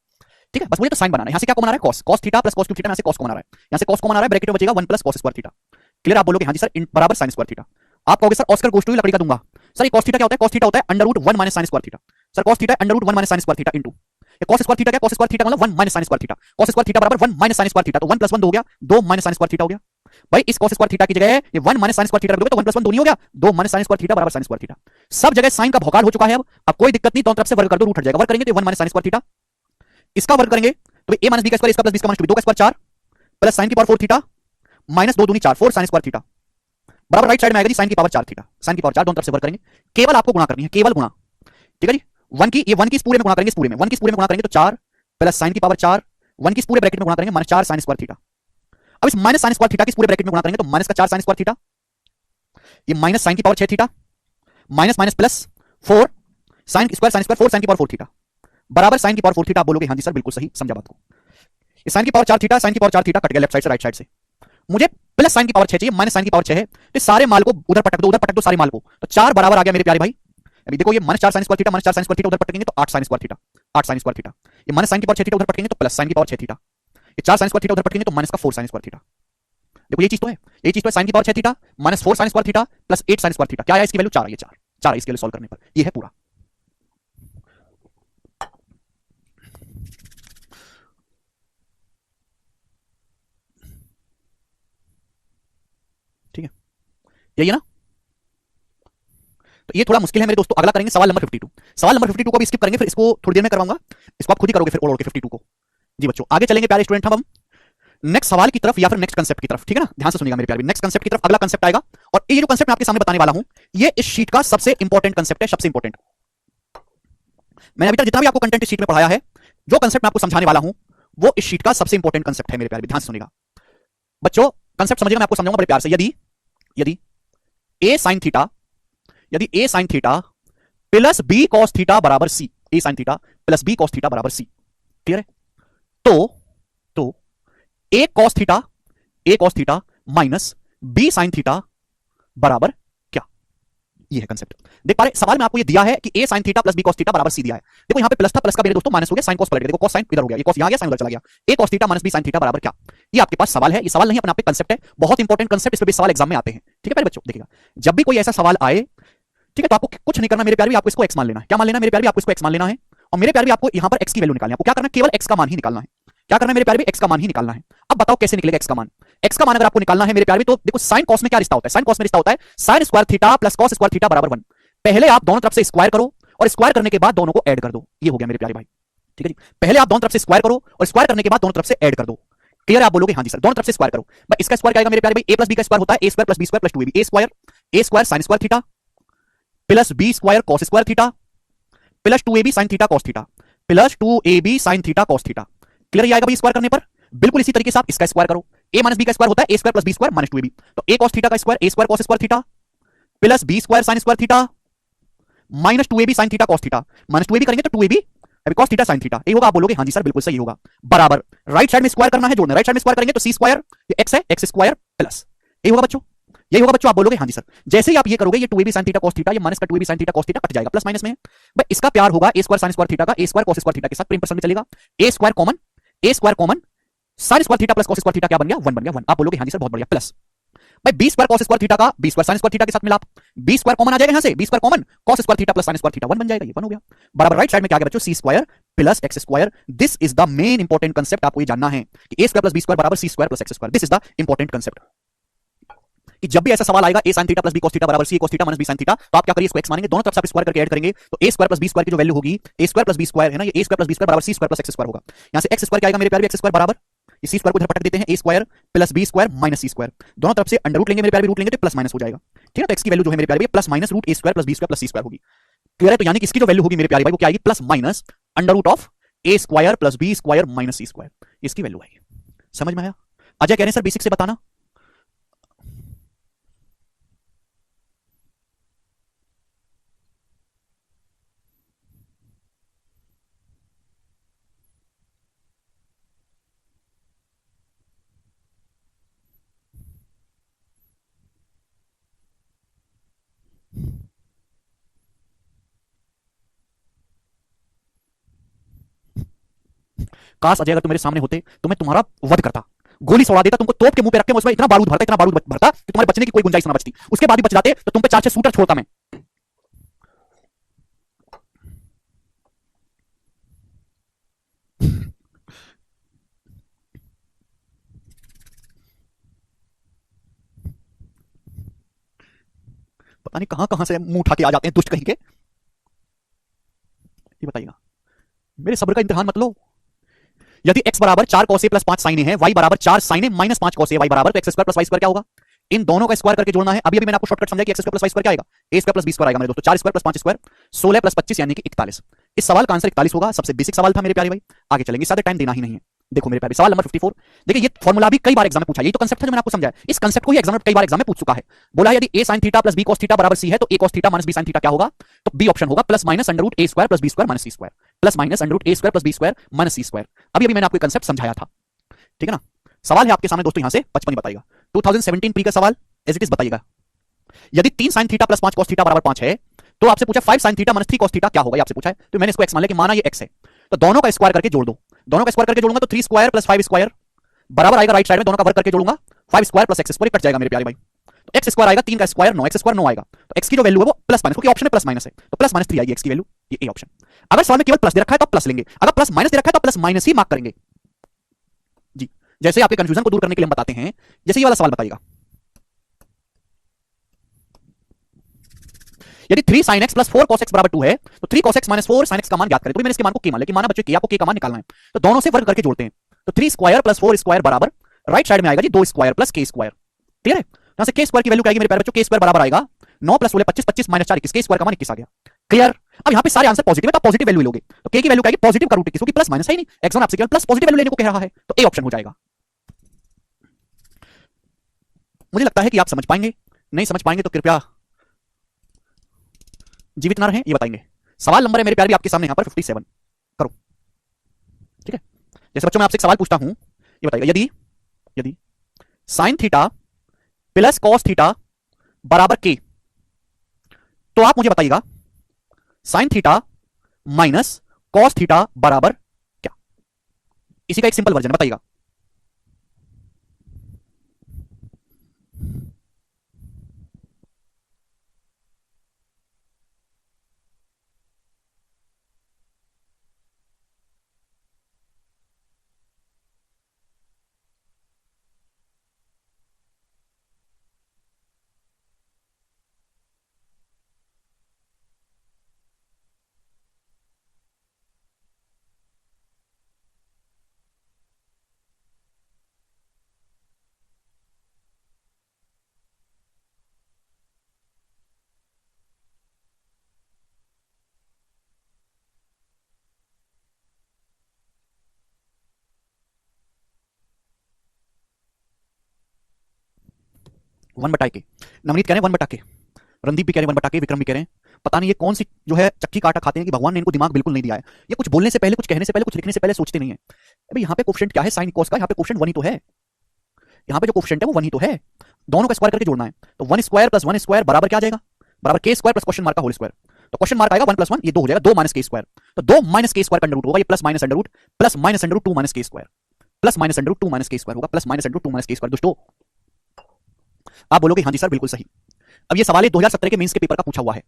ठीक है। बस मुझे तो साइन बनाना है। यहां से क्या कॉमन आ रहा है, cos theta plus cos cube theta, यहां से cos कॉमन आ रहा है, यहां से cos कॉमन आ रहा है, ब्रैकेट में बचेगा 1 plus cos square theta. Clear? आप बोलोगे हाँ जी सर बराबर sin स्क्वायर थीटा। आप कहोगे सर ऑस्कर गोष्ट लकड़ी का दूंगा। सर ये cos थीटा क्या होता है, cos थीटा होता है √1 minus sin square theta. Sir cos theta √1 minus sin square theta into cos square theta क्या, cos स्क्वायर थीटा मतलब 1 minus sin square theta. cos square theta बराबर 1 माइनस sin स्क्वायर थीटा, तो 1 + 1 2 हो गया, 2 minus sin square theta हो गया। भाई इस cos स्क्वायर थीटा की जगह ये 1 माइनस sin स्क्वायर थीटा रख दोगे तो 1 + 1 2 नहीं हो गया, 2 माइनस sin स्क्वायर थीटा बराबर sin स्क्वायर थीटा। सब जगह sin का भौकाल हो चुका है। अब कोई दिक्कत नहीं, दोनों तरफ से वर्ग कर दो, रूट हट जाएगा। वर्ग करेंगे तो 1 माइनस sin स्क्वायर थीटा, इसका वर्ग करेंगे तो a माइनस b का स्क्वायर, इसका प्लस b का माइनस 2 का स्क्वायर 4 प्लस sin की पावर 4 थीटा माइनस 2 दूनी 4 4 sin स्क्वायर थीटा बराबर राइट साइड में आएगा जी sin की पावर 4 थीटा। sin की पावर 4 दोनों तरफ से वर्ग करेंगे, केवल आपको गुणा करनी है, केवल गुणा, ठीक है जी। 1 की इस पूरे में गुणा करेंगे, इस पूरे में 1 की इस पूरे में गुणा करेंगे तो 4 प्लस sin की पावर 4, 1 की इस पूरे ब्रैकेट में गुणा करेंगे माइनस 4 sin स्क्वायर थीटा। अब इस माइनस साइन स्क्वायर थीटा की पूरे ब्रैकेट में गुणा करेंगे तो माइनस का 4 साइन स्क्वायर थीटा, ये माइनस साइन की power 6 theta, minus minus plus 4 sine square 4 sine की पावर 4 थीटा बराबर साइन की पावर 4 थीटा। आप बोलोगे हां जी सर बिल्कुल सही, समझा बात को। इस साइन की पावर 4 थीटा, साइन की पावर 4 थीटा कट गया लेफ्ट साइड से राइट साइड से। मुझे प्लस साइन की पावर 6 चाहिए, माइनस साइन की पावर 6 है, तो सारे माल को उधर पटक दो सारे माल को, तो 4 बराबर आ गया मेरे प्यारे भाई। अभी देखो ये -4 sine square theta, -4 sine square theta उधर पटकेंगे तो 8 sign square theta, 8 sign square theta. ये माइनस साइन की पावर 6 थीटा उधर पटकेंगे तो प्लस साइन की पावर 6 थीटा। ये 4 साइन स्क्वायर थीटा उधर पटकेंगे तो माइनस का 4 साइन स्क्वायर थीटा। देखो ये चीज तो है, ये चीज तो है, साइन की power 6 theta minus 4 sine square theta plus 8 sign square theta. क्या है इसकी वैल्यू? 4 है, ये 4 है इसके लिए सॉल्व करने पर, ये है पूरा। ठीक है, यही है ना? तो ये थोड़ा मुश्किल है मेरे दोस्तों, अगला करेंगे सवाल नंबर 52। सवाल नंबर 52 को भी स्किप करेंगे, फिर इसको थोड़ी देर में करवाऊंगा, इसको आप खुद ही करोगे फिर ओढ़ के 52 को। जी बच्चों आगे चलेंगे प्यारे स्टूडेंट हम नेक्स्ट सवाल की तरफ या फिर नेक्स्ट कंसेप्ट की तरफ। ठीक है ना, ध्यान से सुनिएगा मेरे प्यारे, नेक्स्ट कंसेप्ट की तरफ अगला कंसेप्ट आएगा। और ये जो कंसेप्ट मैं आपके सामने बताने वाला हूं, ये इस शीट का सबसे इंपॉर्टेंट कंसेप्ट है, सबसे इंपॉर्टेंट। मैंने अभी तक जितना भी आपको कंटेंट इस शीट में पढ़ाया है, जो कंसेप्ट मैं आपको समझाने वाला हूं, वो इस शीट का सबसे इंपॉर्टेंट कंसेप्ट है मेरे प्यारे, ध्यान से सुनिएगा बच्चों। कंसेप्ट समझिएगा, मैं आपको समझाऊंगा बड़े प्यार से। यदि ए साइन थीटा, यदि A sine theta plus B cos theta बराबर C, A sine theta plus B cos theta बराबर सी, क्लियर है? तो A cos theta minus B sine theta बराबर क्या? ये है कंसेप्ट। देख पा रहे सवाल में आपको ये दिया है कि A sine theta plus B cos theta बराबर सी दिया है। देखो यहां पे प्लस था, प्लस का मेरे दोस्तों माइनस हो गया, साइन कॉस पलट गया। देखो कॉस साइन इधर हो गया, ये कॉस यहां गया, साइन उधर चला गया। A cos theta minus B sine theta बराबर क्या? ये आपके पास सवाल है, ये सवाल नहीं अपने आप में कंसेप्ट है, बहुत इंपॉर्टेंट कंसेप्ट, इस पे भी सवाल एग्जाम में आते हैं। ठीक है प्यारे बच्चों, देखिएगा जब भी कोई ऐसा सवाल आए, ठीक है, तो आपको कुछ नहीं करना मेरे प्यारे, आपको इसको एक्स मान लेना है। क्या मान लेना मेरे प्यारे? आपको इसको एक्स मान लेना है। और मेरे प्यारे आपको यहां पर एक्स की वैल्यू निकालनी है। आपको क्या करना है? केवल एक्स का मान ही निकालना है। क्या करना है मेरे प्यारे? एक्स का मान ही निकालना है। अब बताओ कैसे निकलेगा एक्स का मान? एक्स का मान अगर आपको निकालना है मेरे प्यारे, तो देखो साइन कॉस में क्या रिश्ता होता है? साइन कॉस में रिश्ता होता है sign square theta plus cos square theta बराबर 1। पहले आप दोनों तरफ से स्क्वायर करो और स्क्वायर करने के बाद दोनों को ऐड कर दो, ये हो गया मेरे प्यारे भाई। ठीक है जी, पहले आप दोनों तरफ से स्क्वायर करो और स्क्वायर करने के बाद दोनों तरफ से ऐड कर दो। क्लियर? आप बोलोगे हां जी सर, दोनों तरफ से स्क्वायर करो। भाई इसका स्क्वायर क्या आएगा मेरे प्यारे भाई? a प्लस बी का स्क्वायर होता है a square plus B square plus 2ab। A square sine square theta plus B square cos square theta plus 2ab sine theta cos theta plus 2ab sine theta cos theta. Clear? ये आएगा भाई square करने पर। बिल्कुल इसी तरीके से आप इसका स्क्वायर करो, a माइनस बी का स्क्वायर होता है a square plus B square minus 2ab। तो a cos थीटा का square a square cos square theta plus b square sin square theta minus 2ab sin theta cos theta, minus 2ab करेंगे तो 2ab अभी cos theta sin theta, ये होगा। आप बोलोगे हां जी सर बिल्कुल सही होगा, बराबर राइट साइड में स्क्वायर करना है, जोड़ना। राइट साइड में स्क्वायर करेंगे तो c स्क्वायर, ये x है, x स्क्वायर प्लस ये होगा बच्चों, यही होगा बच्चों। आप बोलोगे हां जी सर। जैसे ही आप ये करोगे, ये 2ab sin theta cos theta, ये माइनस का 2ab sin theta cos theta cut जाएगा, प्लस माइनस में भाई इसका प्यार होगा a square sin square theta का a square cos square theta के साथ प्रेम प्रसंग में चलेगा। a square common sin square theta plus cos square theta क्या बन गया? 1 बन गया, 1। आप बोलोगे हां जी सर बहुत बढ़िया, प्लस भाई b square cos square theta का b square sin square theta के साथ मिला, b स्क्वायर कॉमन आ जाएगा यहां से, b square common cos square theta plus sin square theta 1 बन जाएगा, ये 1 हो गया, बराबर राइट साइड में क्या आ गया बच्चों? c square plus x square. This is the main important concept, आपको ये जानना है कि a square plus b square बराबर c square plus x square. This is the important concept कि जब भी ऐसा सवाल आएगा a sin theta plus b cos theta बराबर c cos theta minus b sin theta, तो आप क्या करिए? इसको x मानेंगे, दोनों तरफ से आप स्क्वायर करके ऐड करेंगे, तो a square plus b square की जो वैल्यू होगी, a square plus b square है ना, ये a square plus b square बराबर c square plus x square होगा। यहां से x स्क्वायर क्या आएगा मेरे प्यारे? x स्क्वायर बराबर इस c स्क्वायर को इधर पटक देते हैं, a square plus b square minus c square, दोनों तरफ से अंडर रूट लेंगे मेरे प्यारे, रूट लेंगे तो प्लस माइनस हो जाएगा। ठीक है, तो x की वैल्यू जो है मेरे प्यारे plus minus root a square plus b square plus c square होगी। क्लियर है? तो यानी कि इसकी जो वैल्यू होगी मेरे प्यारे भाई वो क्या आएगी? Plus minus under root of a square plus b square minus c square, इसकी वैल्यू आएगी। समझ में आया? अजय कह रहे हैं सर बेसिक से बताना। काश अजय अगर तुम मेरे सामने होते तो मैं तुम्हारा वध करता, गोली सौड़ा देता, तुमको तोप के मुंह पे रख के मैं उसमें इतना बारूद भरता कि तुम्हारे बचने की कोई गुंजाइश ना बचती। उसके बाद भी बच जाते तो तुम पे 4-6 शूटर छोड़ता मैं। पता नहीं कहां कहां से मुंह उठा के आ जाते हैं दुष्ट कहीं के। ये बताइएगा, मेरे सब्र का इम्तिहान मत लो। यदि x बराबर 4 cos a plus 5 sin a है, y बराबर 4 sin a minus 5 cos a, y बराबर तो x square plus y square क्या होगा? इन दोनों का स्क्वायर करके जोड़ना है। अभी मैंने आपको शॉर्टकट समझाया कि x square plus y square क्या आएगा? a square plus b square आएगा मेरे दोस्तों। 4 स्क्वायर प्लस 5 स्क्वायर 16 प्लस 25 यानी कि 41। इस सवाल का आंसर 41 होगा। सबसे बेसिक सवाल था मेरे प्यारे भाई, आगे चलेंगे, ज्यादा टाइम देना ही नहीं है। देखो मेरे प्यारे, सवाल नंबर 54। देखिए ये फॉर्मूला भी कई बार एग्जाम में पूछा है, ये तो कंसेप्ट है जो मैंने आपको समझाया। इस कंसेप्ट को ही एग्जाम में कई बार एग्जाम में पूछ चुका है। बोला है यदि a sin theta plus b cos theta बराबर c है तो a cos theta minus b sin theta क्या होगा? तो बी ऑप्शन होगा plus minus under root a square plus b square minus c square, plus minus under root a square plus b square minus c square. अभी अभी मैंने आपको concept समझाया था, ठीक है ना। सवाल है आपके सामने दोस्तों, यहां से 55 बताइएगा, 2017 प्री का सवाल एज इट इज बताइएगा। यदि 3 sin theta plus 5 cos theta बराबर 5 है तो आपसे पूछा 5 sin theta minus 3 cos theta क्या होगा, ये आपसे पूछा है। तो मैंने इसको x मान लिया कि माना ये x है, तो दोनों का स्क्वायर करके जोड़ दो। दोनों का स्क्वायर करके जोड़ूंगा तो 3 स्क्वायर प्लस 5 स्क्वायर बराबर आएगा, राइट साइड में दोनों का वर्ग करके जोड़ूंगा 5 square plus x square cut जाएगा मेरे प्यारे भाई। तो x स्क्वायर आएगा, 3 का स्क्वायर 9, x स्क्वायर 9 आएगा। तो x की जो वैल्यू है वो प्लस माइनस, क्योंकि ऑप्शन में प्लस माइनस है तो प्लस माइनस 3 आएगी x की वैल्यू, ये ए ऑप्शन। अगर सवाल में केवल प्लस दे रखा है तो प्लस लेंगे, अगर प्लस माइनस दे रखा है तो प्लस माइनस ही मार्क करेंगे जी। जैसे आपके कंफ्यूजन को दूर करने के लिए हम बताते हैं, जैसे ये वाला सवाल बताइएगा, यदि 3 sin x plus 4 cos x बराबर 2 है तो 3 cos x minus 4 sin x का मान ज्ञात करें। तो मैंने इसके मान को k मान लिया कि माना बच्चों k, आपको k का मान निकालना है, तो दोनों से वर्ग करके जोड़ते हैं। तो 3 स्क्वायर प्लस 4 स्क्वायर बराबर राइट साइड में आएगा जी 2 square plus k square, clear है। यहां से k स्क्वायर की वैल्यू क्या आएगी मेरे प्यारे बच्चों, k स्क्वायर बराबर आएगा 9 प्लस 16 25, 25 माइनस 4 21, k स्क्वायर का मान 21 आ गया, क्लियर। अब यहां पे सारे आंसर पॉजिटिव है तो आप पॉजिटिव वैल्यू लोगे, तो k की वैल्यू क्या आएगी पॉजिटिव का रूट 21, क्योंकि प्लस माइनस है ही नहीं, x1 आपसे केवल प्लस पॉजिटिव वैल्यू लेने को कह रहा है, तो ए ऑप्शन हो जाएगा। मुझे लगता है कि आप समझ पाएंगे, नहीं समझ पाएंगे तो कृपया जीवित ना रहें, ये बताएंगे। सवाल नंबर है मेरे प्यारे भी आपके सामने यहां पर 57 करो, ठीक है। जैसे बच्चों मैं आपसे एक सवाल पूछता हूं, ये बताइएगा, यदि यदि sin theta plus cos theta बराबर k, तो आप मुझे बताइएगा sin theta minus cos theta बराबर क्या? इसी का एक सिंपल वर्जन बताइएगा। वन बटा के, नवनीत कह रहे हैं वन बटा के, रणदीप भी कह रहे हैं वन बटा के, विक्रम भी कह रहे हैं पता नहीं ये कौन सी जो है चक्की काटा खाते हैं कि भगवान ने इनको दिमाग बिल्कुल नहीं दिया है। ये कुछ बोलने से पहले, कुछ कहने से पहले, कुछ लिखने से पहले सोचते नहीं है। अभी यहाँ पे कोफिशिएंट क्या है साइन कॉस का, यहाँ पे कोफिशिएंट 1 ही तो है, यहाँ पे जो कोफिशिएंट है वो 1 ही तो है, दोनों का स्क्वायर करके जोड़ना है। तो 1 स्क्वायर प्लस 1 स्क्वायर बराबर क्या आ जाएगा, बराबर k square plus question mark का होल स्क्वायर। तो क्वेश्चन मार्क आएगा 1 प्लस 1, ये 2 हो जाएगा 2 माइनस k स्क्वायर, तो 2 माइनस k स्क्वायर का अंडर रूट होगा, ये plus minus under root plus minus under root 2 minus k square, plus minus under root 2 minus k square होगा, plus minus under root 2 minus k square. दोस्तों आप बोलोगे हाँ जी sir बिल्कुल सही। अब ये सवाल 2017 के मेंस के पेपर का पूछा हुआ है।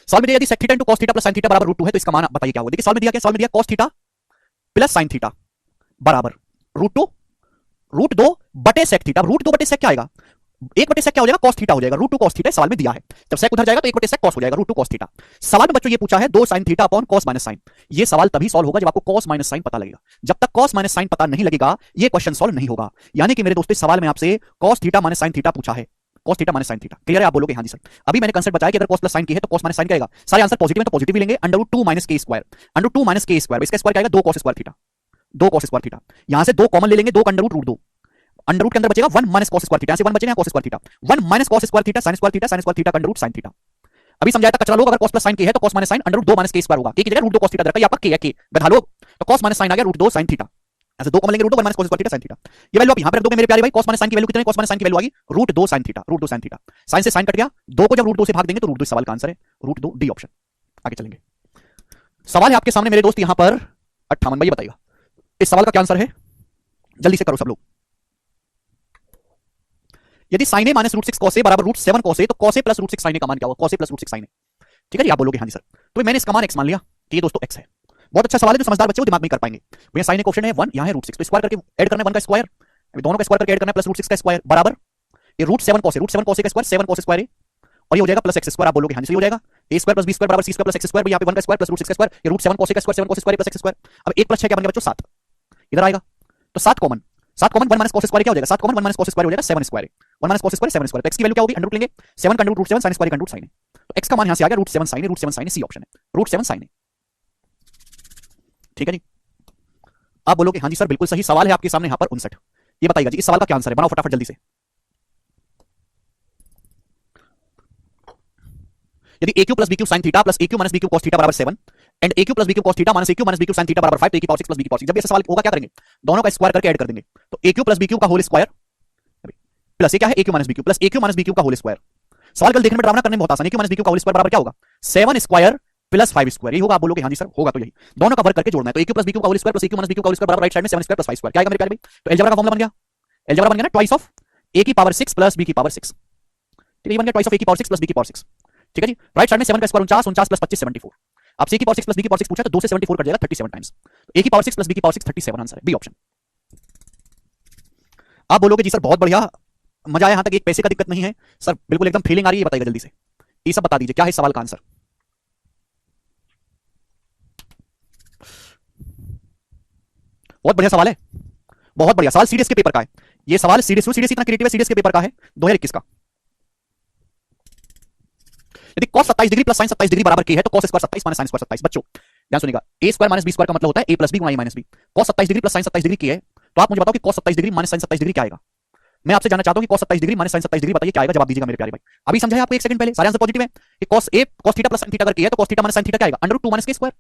सवाल में दिया यदि sec theta into cos theta plus sin theta बराबर रूट 2 है तो इसका मान आप बताइए क्या होगा। देखिए सवाल में दिया क्या, सवाल में दिया cos theta plus sin theta बराबर रूट 2 बटे sec थीटा। रूट 2 बटे sec क्या आएगा, 1 बटे sec क्या हो जाएगा cos थीटा हो जाएगा, रूट 2 cos थीटा सवाल में दिया है। जब sec उधर जाएगा तो 1 बटे sec cos हो जाएगा, रूट 2 cos थीटा। सवाल में बच्चों ये पूछा है 2 sin theta upon cos minus sin। ये सवाल तभी सॉल्व होगा जब आपको cos माइनस sin पता लगेगा। जब तक cos माइनस sin पता नहीं लगेगा ये क्वेश्चन सॉल्व नहीं होगा। यानी कि मेरे दोस्तों इस सवाल में आपसे cos theta minus sin theta पूछा है, cos theta minus sin theta, clear है। आप बोलोगे हाँ जी सर। अभी मैंने कंसेप्ट बताया कि अगर cos प्लस sin की है तो cos माइनस sin क्या आएगा, सारे आंसर पॉजिटिव है तो पॉजिटिव ही लेंगे, under root 2 minus k square, under 2 minus k square, इसका स्क्वायर क्या आएगा 2 cos square theta, 2 cos square theta. यहां से 2 कॉमन ले लेंगे, 2 का अंडर रूट 2, अंडर रूट के अंदर बचेगा 1 माइनस cos स्क्वायर थीटा, यहां से 1 बचेगा cos square theta, 1 minus cos square theta sin square theta, sin square theta का अंडर रूट sin थीटा। अभी समझाया था कचरा लोग, अगर cos प्लस sin की है तो cos minus sin under root 2 minus k square होगा, k की जगह रूट 2 cos थीटा रखा है, आपका k है, k गधा लोग। तो cos माइनस sin आ गया रूट 2 sin थीटा, ऐसे 2 कॉमन लेंगे, root 2 1 minus cos square theta sin theta. ये वैल्यू आप यहां पे रख दोगे मेरे प्यारे भाई, cos माइनस sin की वैल्यू कितनी है, cos माइनस sin की वैल्यू आ गई root 2 sin theta, root 2 sin theta. sin से sin कट गया, 2 को जब रूट 2 से भाग देंगे तो रूट 2 इस सवाल का आंसर है, रूट 2 डी ऑप्शन। आगे चलेंगे, सवाल है आपके सामने मेरे दोस्त यहां पर 58 भाई, बताइएगा इस सवाल का क्या आंसर है, जल्दी से करो सब लोग। यदि sin a minus root 6 cos a बराबर रूट 7 cos a, तो cos a plus root 6 sin a का मान क्या होगा, cos a plus root 6 sin a, ठीक है जी। आप बोलोगे हाँ जी सर। तो मैंने इसका मान x मान लिया कि ये दोस्तों x है। बहुत अच्छा सवाल है, जो समझदार बच्चे वो दिमाग में कर पाएंगे। भैया sin a क्वेश्चन है 1, यहाँ है रूट 6, तो स्क्वायर करके ऐड करना है 1 का स्क्वायर, अभी दोनों का स्क्वायर करके ऐड करना है प्लस रूट 6 का स्क्वायर बराबर ये root 7 cos a, root 7 cos a का स्क्वायर 7 cos स्क्वायर a, और ये हो जाएगा प्लस x स्क्वायर। आप बोलोगे हाँ जी सही हो जाएगा, a square plus b square बराबर c square plus x square, यहाँ पे 1 का स्क्वायर प्लस रूट 6 का स्क्वायर, ये रूट 7 cos a का square 7 cos square plus x square. अब 1 प्लस 6 क्या बन गया बच्चों 7, इधर आएगा तो 7 common, 7 common 1 minus cos square क्या हो जाएगा, 7 कॉमन 1 माइनस cos स्क्वायर हो जाएगा 7 square, 1 minus cos square 7 square. तो x की वैल्यू क्या होगी, अंडर रूट लेंगे 7 का अंडर रूट 7 sin स्क्वायर का अंडर रूट sin है, तो x का मान यहां से आ गया रूट 7 sin है, रूट 7 sin है, सी ऑप्शन है रूट 7 sin है, ठीक है जी। आप बोलोगे हाँ जी सर बिल्कुल सही सवाल है आपके सामने यहां पर 59। ये बताइएगा जी इस सवाल का क्या आंसर है, बनाओ फटाफट जल्दी से। यदि a Q plus B q sine theta plus a Q minus B q cos theta बराबर 7 and a Q plus B q cos theta minus a Q minus B q sine theta बराबर 5 तो a की power 6 plus b की power 6 जब ऐसा सवाल होगा क्या करेंगे, दोनों का स्क्वायर करके ऐड कर देंगे। तो a Q plus B Q का होल स्क्वायर प्लस ये क्या है a Q minus B q plus a Q minus B Q का होल स्क्वायर। सवाल कल देखने में डरावना करने में बहुत आसान है। a Q minus B Q का होल स्क्वायर बराबर क्या होगा 7 स्क्वायर प्लस 5 स्क्वायर। यही होगा, आप बोलोगे हाँ जी सर होगा, तो यही दोनों का वर्ग करके जोड़ना है। तो a Q plus B Q का whole square plus a Q minus B Q का होल स्क्वायर बराबर राइट साइड में 7 स्क्वायर प्लस 5 स्क्वायर क्या आएगा मेरे प्यारे भाई। तो अलजेब्रा का फॉर्मूला बन गया, अलजेब्रा बन गया ना ट्वाइस ऑफ a की पावर 6 प्लस b की पावर 6। ठीक है, ये बन गया ट्वाइस ऑफ a की पावर 6 प्लस b की पावर 6। ठीक है जी, राइट साइड में 7 का स्क्वायर 49, 49 प्लस 25 74। आप c की पावर 6 प्लस b की पावर 6 पूछा तो 2 से 74 कट जाएगा 37 टाइम्स। तो a की पावर 6 प्लस b की पावर 6 37 आंसर है, बी ऑप्शन। आप बोलोगे जी सर बहुत बढ़िया, मजा आया यहां तक, एक पैसे का दिक्कत नहीं है सर, बिल्कुल एकदम फीलिंग आ रही है, बताइएगा जल्दी से ये सब बता दीजिए क्या है सवाल का आंसर। बहुत बढ़िया सवाल है, बहुत बढ़िया सवाल, सीडीएस के पेपर का है ये सवाल। सीडीएस इतना क्रिएटिव है, सीडीएस के पेपर का है 2021 का। यदि cos 27 degree plus sin 27 degree बराबर k है तो cos square 27 minus sin square 27। बच्चों ध्यान सुनिएगा, a square minus b square का मतलब होता है a प्लस b गुणा a minus b। cos 27 degree plus sin 27 degree k है, तो आप मुझे बताओ कि cos 27 degree minus sin 27 degree क्या आएगा। मैं आपसे जानना चाहता हूं कि cos 27 degree minus sin 27 degree बताइए क्या आएगा, जवाब दीजिएगा मेरे प्यारे भाई। अभी समझाया आपको एक सेकंड पहले, सारे आंसर पॉजिटिव है कि cos a cos theta plus sin theta अगर k है तो cos theta minus sin theta क्या आएगा √2 माइनस k स्क्वायर।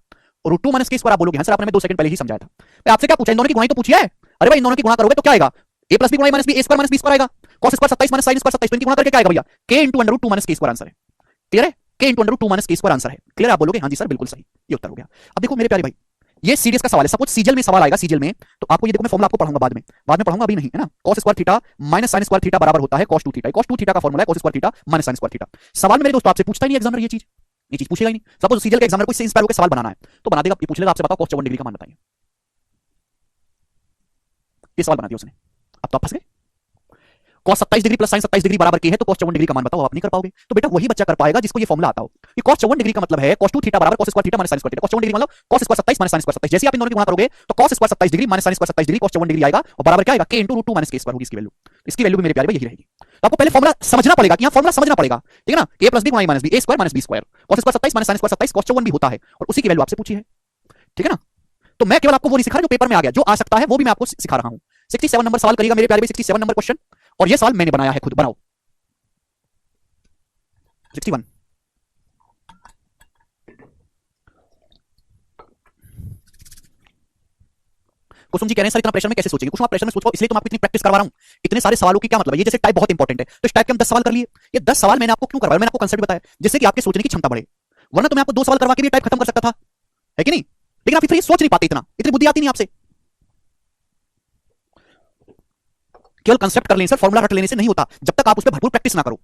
और √2 माइनस k स्क्वायर आप बोलोगे हाँ सर आपने 2 सेकंड पहले ही समझाया था। मैं आपसे क्या पूछा, इन दोनों की गुणाई तो पूछी है। अरे भाई इन दोनों की गुणा करोगे तो क्या आएगा, a प्लस b गुणा a minus b, a square minus b square आएगा। cos square 27 minus sin square 27, तो इनकी गुणा करके क्या आएगा भैया, k √2 minus k square answer है। क्लियर है, k √2 minus k square answer है। क्लियर, आप बोलोगे हाँ जी सर बिल्कुल सही, ये उत्तर हो गया। अब देखो मेरे प्यारे भाई, ये सीडीएस का सवाल है, सपोज सीजल में सवाल आएगा, सीजल में तो आपको ये देखो मैं फॉर्मूला आपको पढ़ाऊंगा बाद में पढ़ाऊंगा, अभी नहीं है ना। cos square theta minus sin square theta बराबर होता है cos 2 थीटा। cos 2 थीटा का फॉर्मूला है cos square theta minus sin square theta. सवाल में मेरे दोस्तों आपसे पूछता ही नहीं एग्जामिनर, ये चीज पूछेगा ही नहीं। सपोज सीजल के एग्जामिनर को इससे इंस्पायर होकर सवाल बनाना है तो बना देगा, ये पूछ लेगा आपसे बताओ cos 54 डिग्री का मान बताइए, ये सवाल बना दिया उसने। अब तो आप फंस गए, cos 27 degree plus sin 27 degree बराबर k है तो cos 54 डिग्री का मान बताओ, आप नहीं कर पाओगे। तो बेटा वही बच्चा कर पाएगा जिसको ये फॉर्मूला आता हो कि cos 54 डिग्री का मतलब है cos 2 थीटा बराबर cos square theta minus sin square theta. cos 54 degree मतलब cos square 27 minus sin square 27। जैसे आप इन दोनों की गुणा करोगे तो cos square 27 degree minus sin square 27 degree cos 54 degree आएगा और बराबर क्या आएगा k √2 माइनस k स्क्वायर होगी इसकी वैल्यू। इसकी वैल्यू भी मेरे प्यारे भाई यही रहेगी। तो आपको पहले फॉर्मूला समझना पड़ेगा कि यहां फॉर्मूला समझना पड़ेगा, ठीक है ना। a प्लस b गुणा a minus b, a square minus b square, cos square 27 minus sin square 27 cos 54 भी होता है और उसी की वैल्यू आपसे पूछी है, ठीक है ना। तो मैं केवल आपको वो नहीं सिखा रहा जो पेपर में आ गया, जो आ सकता है वो भी मैं आपको सिखा रहा हूं। 67 नंबर सवाल करिएगा मेरे प्यारे भाई, 67 नंबर क्वेश्चन, और ये सवाल मैंने बनाया है खुद, बनाओ 61। कुसुम जी कह रहे हैं सर इतना प्रेशर में कैसे सोचेंगे। कुसुम आप प्रेशर में सोचो इसलिए तो मैं आपको इतनी प्रैक्टिस करवा रहा हूं। इतने सारे सवालों की क्या मतलब है, ये जैसे टाइप बहुत इंपॉर्टेंट है तो इस टाइप के हम 10 सवाल कर लिए। ये 10 सवाल मैंने आपको क्यों करवाया, मैंने आपको कंसेप्ट बताया जिससे कि आपके सोचने की क्षमता बढ़े, वरना तो मैं आपको 2 सवाल करवा के भी टाइप खत्म कर सकता था, है कि नहीं। लेकिन आप फिर सोच नहीं पाते, इतनी बुद्धि आती नहीं आपसे। केवल कंसेप्ट कर लेने से, फॉर्मूला रट लेने से नहीं होता जब तक आप उस पर भरपूर प्रैक्टिस ना करो।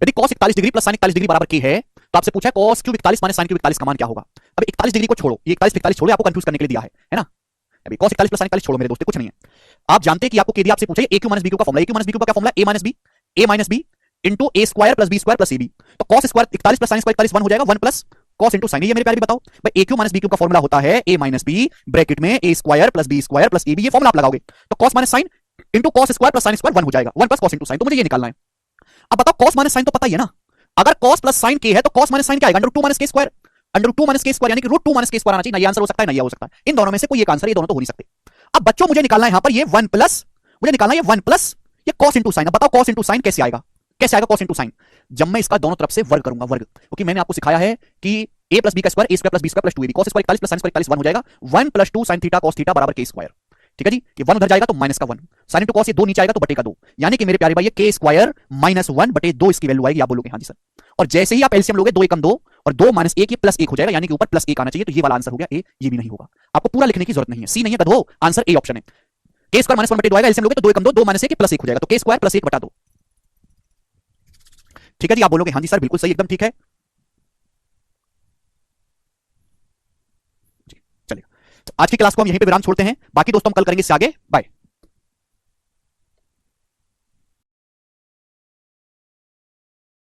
यदि cos 41 degree plus sin 41 degree बराबर k है तो आपसे पूछा है cos cube 41 minus sin cube 41 का मान क्या होगा। अब 41 डिग्री को छोड़ो, ये 41 41 छोड़ो, आपको कंफ्यूज करने के लिए दिया है ना। अभी cos 41 प्लस sin 41 छोड़ो मेरे दोस्त, कुछ नहीं है। आप जानते हैं कि आपको आपसे पूछा है a Q minus b Q का formula, a Q minus b Q का क्या formula, a minus b into a square plus b square plus ab। तो cos square 41 plus sin square 41 1 हो जाएगा, 1 प्लस cos इनटू sin। ये मेरे प्यारे भी बताओ भाई, a Q minus b Q का फॉर्मूला होता है a माइनस b ब्रैकेट में a square plus b square plus ab। ये फॉर्मूला आप लगाओगे तो cos minus sin into cos square plus sin square 1 हो जाएगा, 1 प्लस cos इनटू sin। तो मुझे ये निकालना है। अब बताओ cos माइनस sin तो पता ही है ना, अगर cos प्लस sin k है तो cos माइनस sin क्या आएगा, √2 minus k square, √2 minus k square यानी कि √2 माइनस k स्क्वायर आना चाहिए ना। ये आंसर हो सकता है ना, ये हो सकता है, इन दोनों में से कोई एक आंसर, ये दोनों तो हो नहीं सकते। अब बच्चों मुझे निकालना है यहां पर ये 1 प्लस, मुझे निकालना है ये 1 प्लस ये cos इनटू sin। अब बताओ cos इनटू sin कैसे आएगा, कैसे आएगा cos इनटू sin, जब मैं इसका दोनों तरफ से वर्ग करूंगा, वर्ग, क्योंकि मैंने आपको सिखाया है कि a प्लस b का square, a square plus b square plus 2ab, cos square 41 plus sin square 41 1 हो जाएगा, 1 plus 2 sin theta cos theta बराबर k स्क्वायर। ठीक है जी, ये 1 उधर जाएगा तो माइनस का 1, sin इनटू cos ये 2 नीचे आएगा तो बटे का 2, यानी कि मेरे प्यारे भाई ये k स्क्वायर माइनस 1 बटे 2 इसकी वैल्यू आएगी। आप बोलोगे हाँ जी सर, और जैसे ही आप एलसीएम लोगे 2 एकम 2 और 2 माइनस 1 ये प्लस 1 हो जाएगा, यानी कि ऊपर प्लस 1 आना चाहिए। तो ये वाला आंसर हो गया ए, ये भी नहीं होगा, आपको पूरा लिखने की जरूरत नहीं है, सी नहीं है गधो, आंसर ए ऑप्शन है। k स्क्वायर माइनस 1 बटे 2 आएगा, एलसीएम लोगे तो 2 एकम 2 2 माइनस 1 प्लस 1 हो जाएगा, तो k स्क्वायर प्लस 1 बटा 2। ठीक है जी, आप बोलोगे हाँ जी सर बिल्कुल सही, एकदम ठीक है। चलिए आज की क्लास को हम यहीं पे विराम छोड़ते हैं, बाकी दोस्तों हम कल करेंगे इससे आगे। बाय।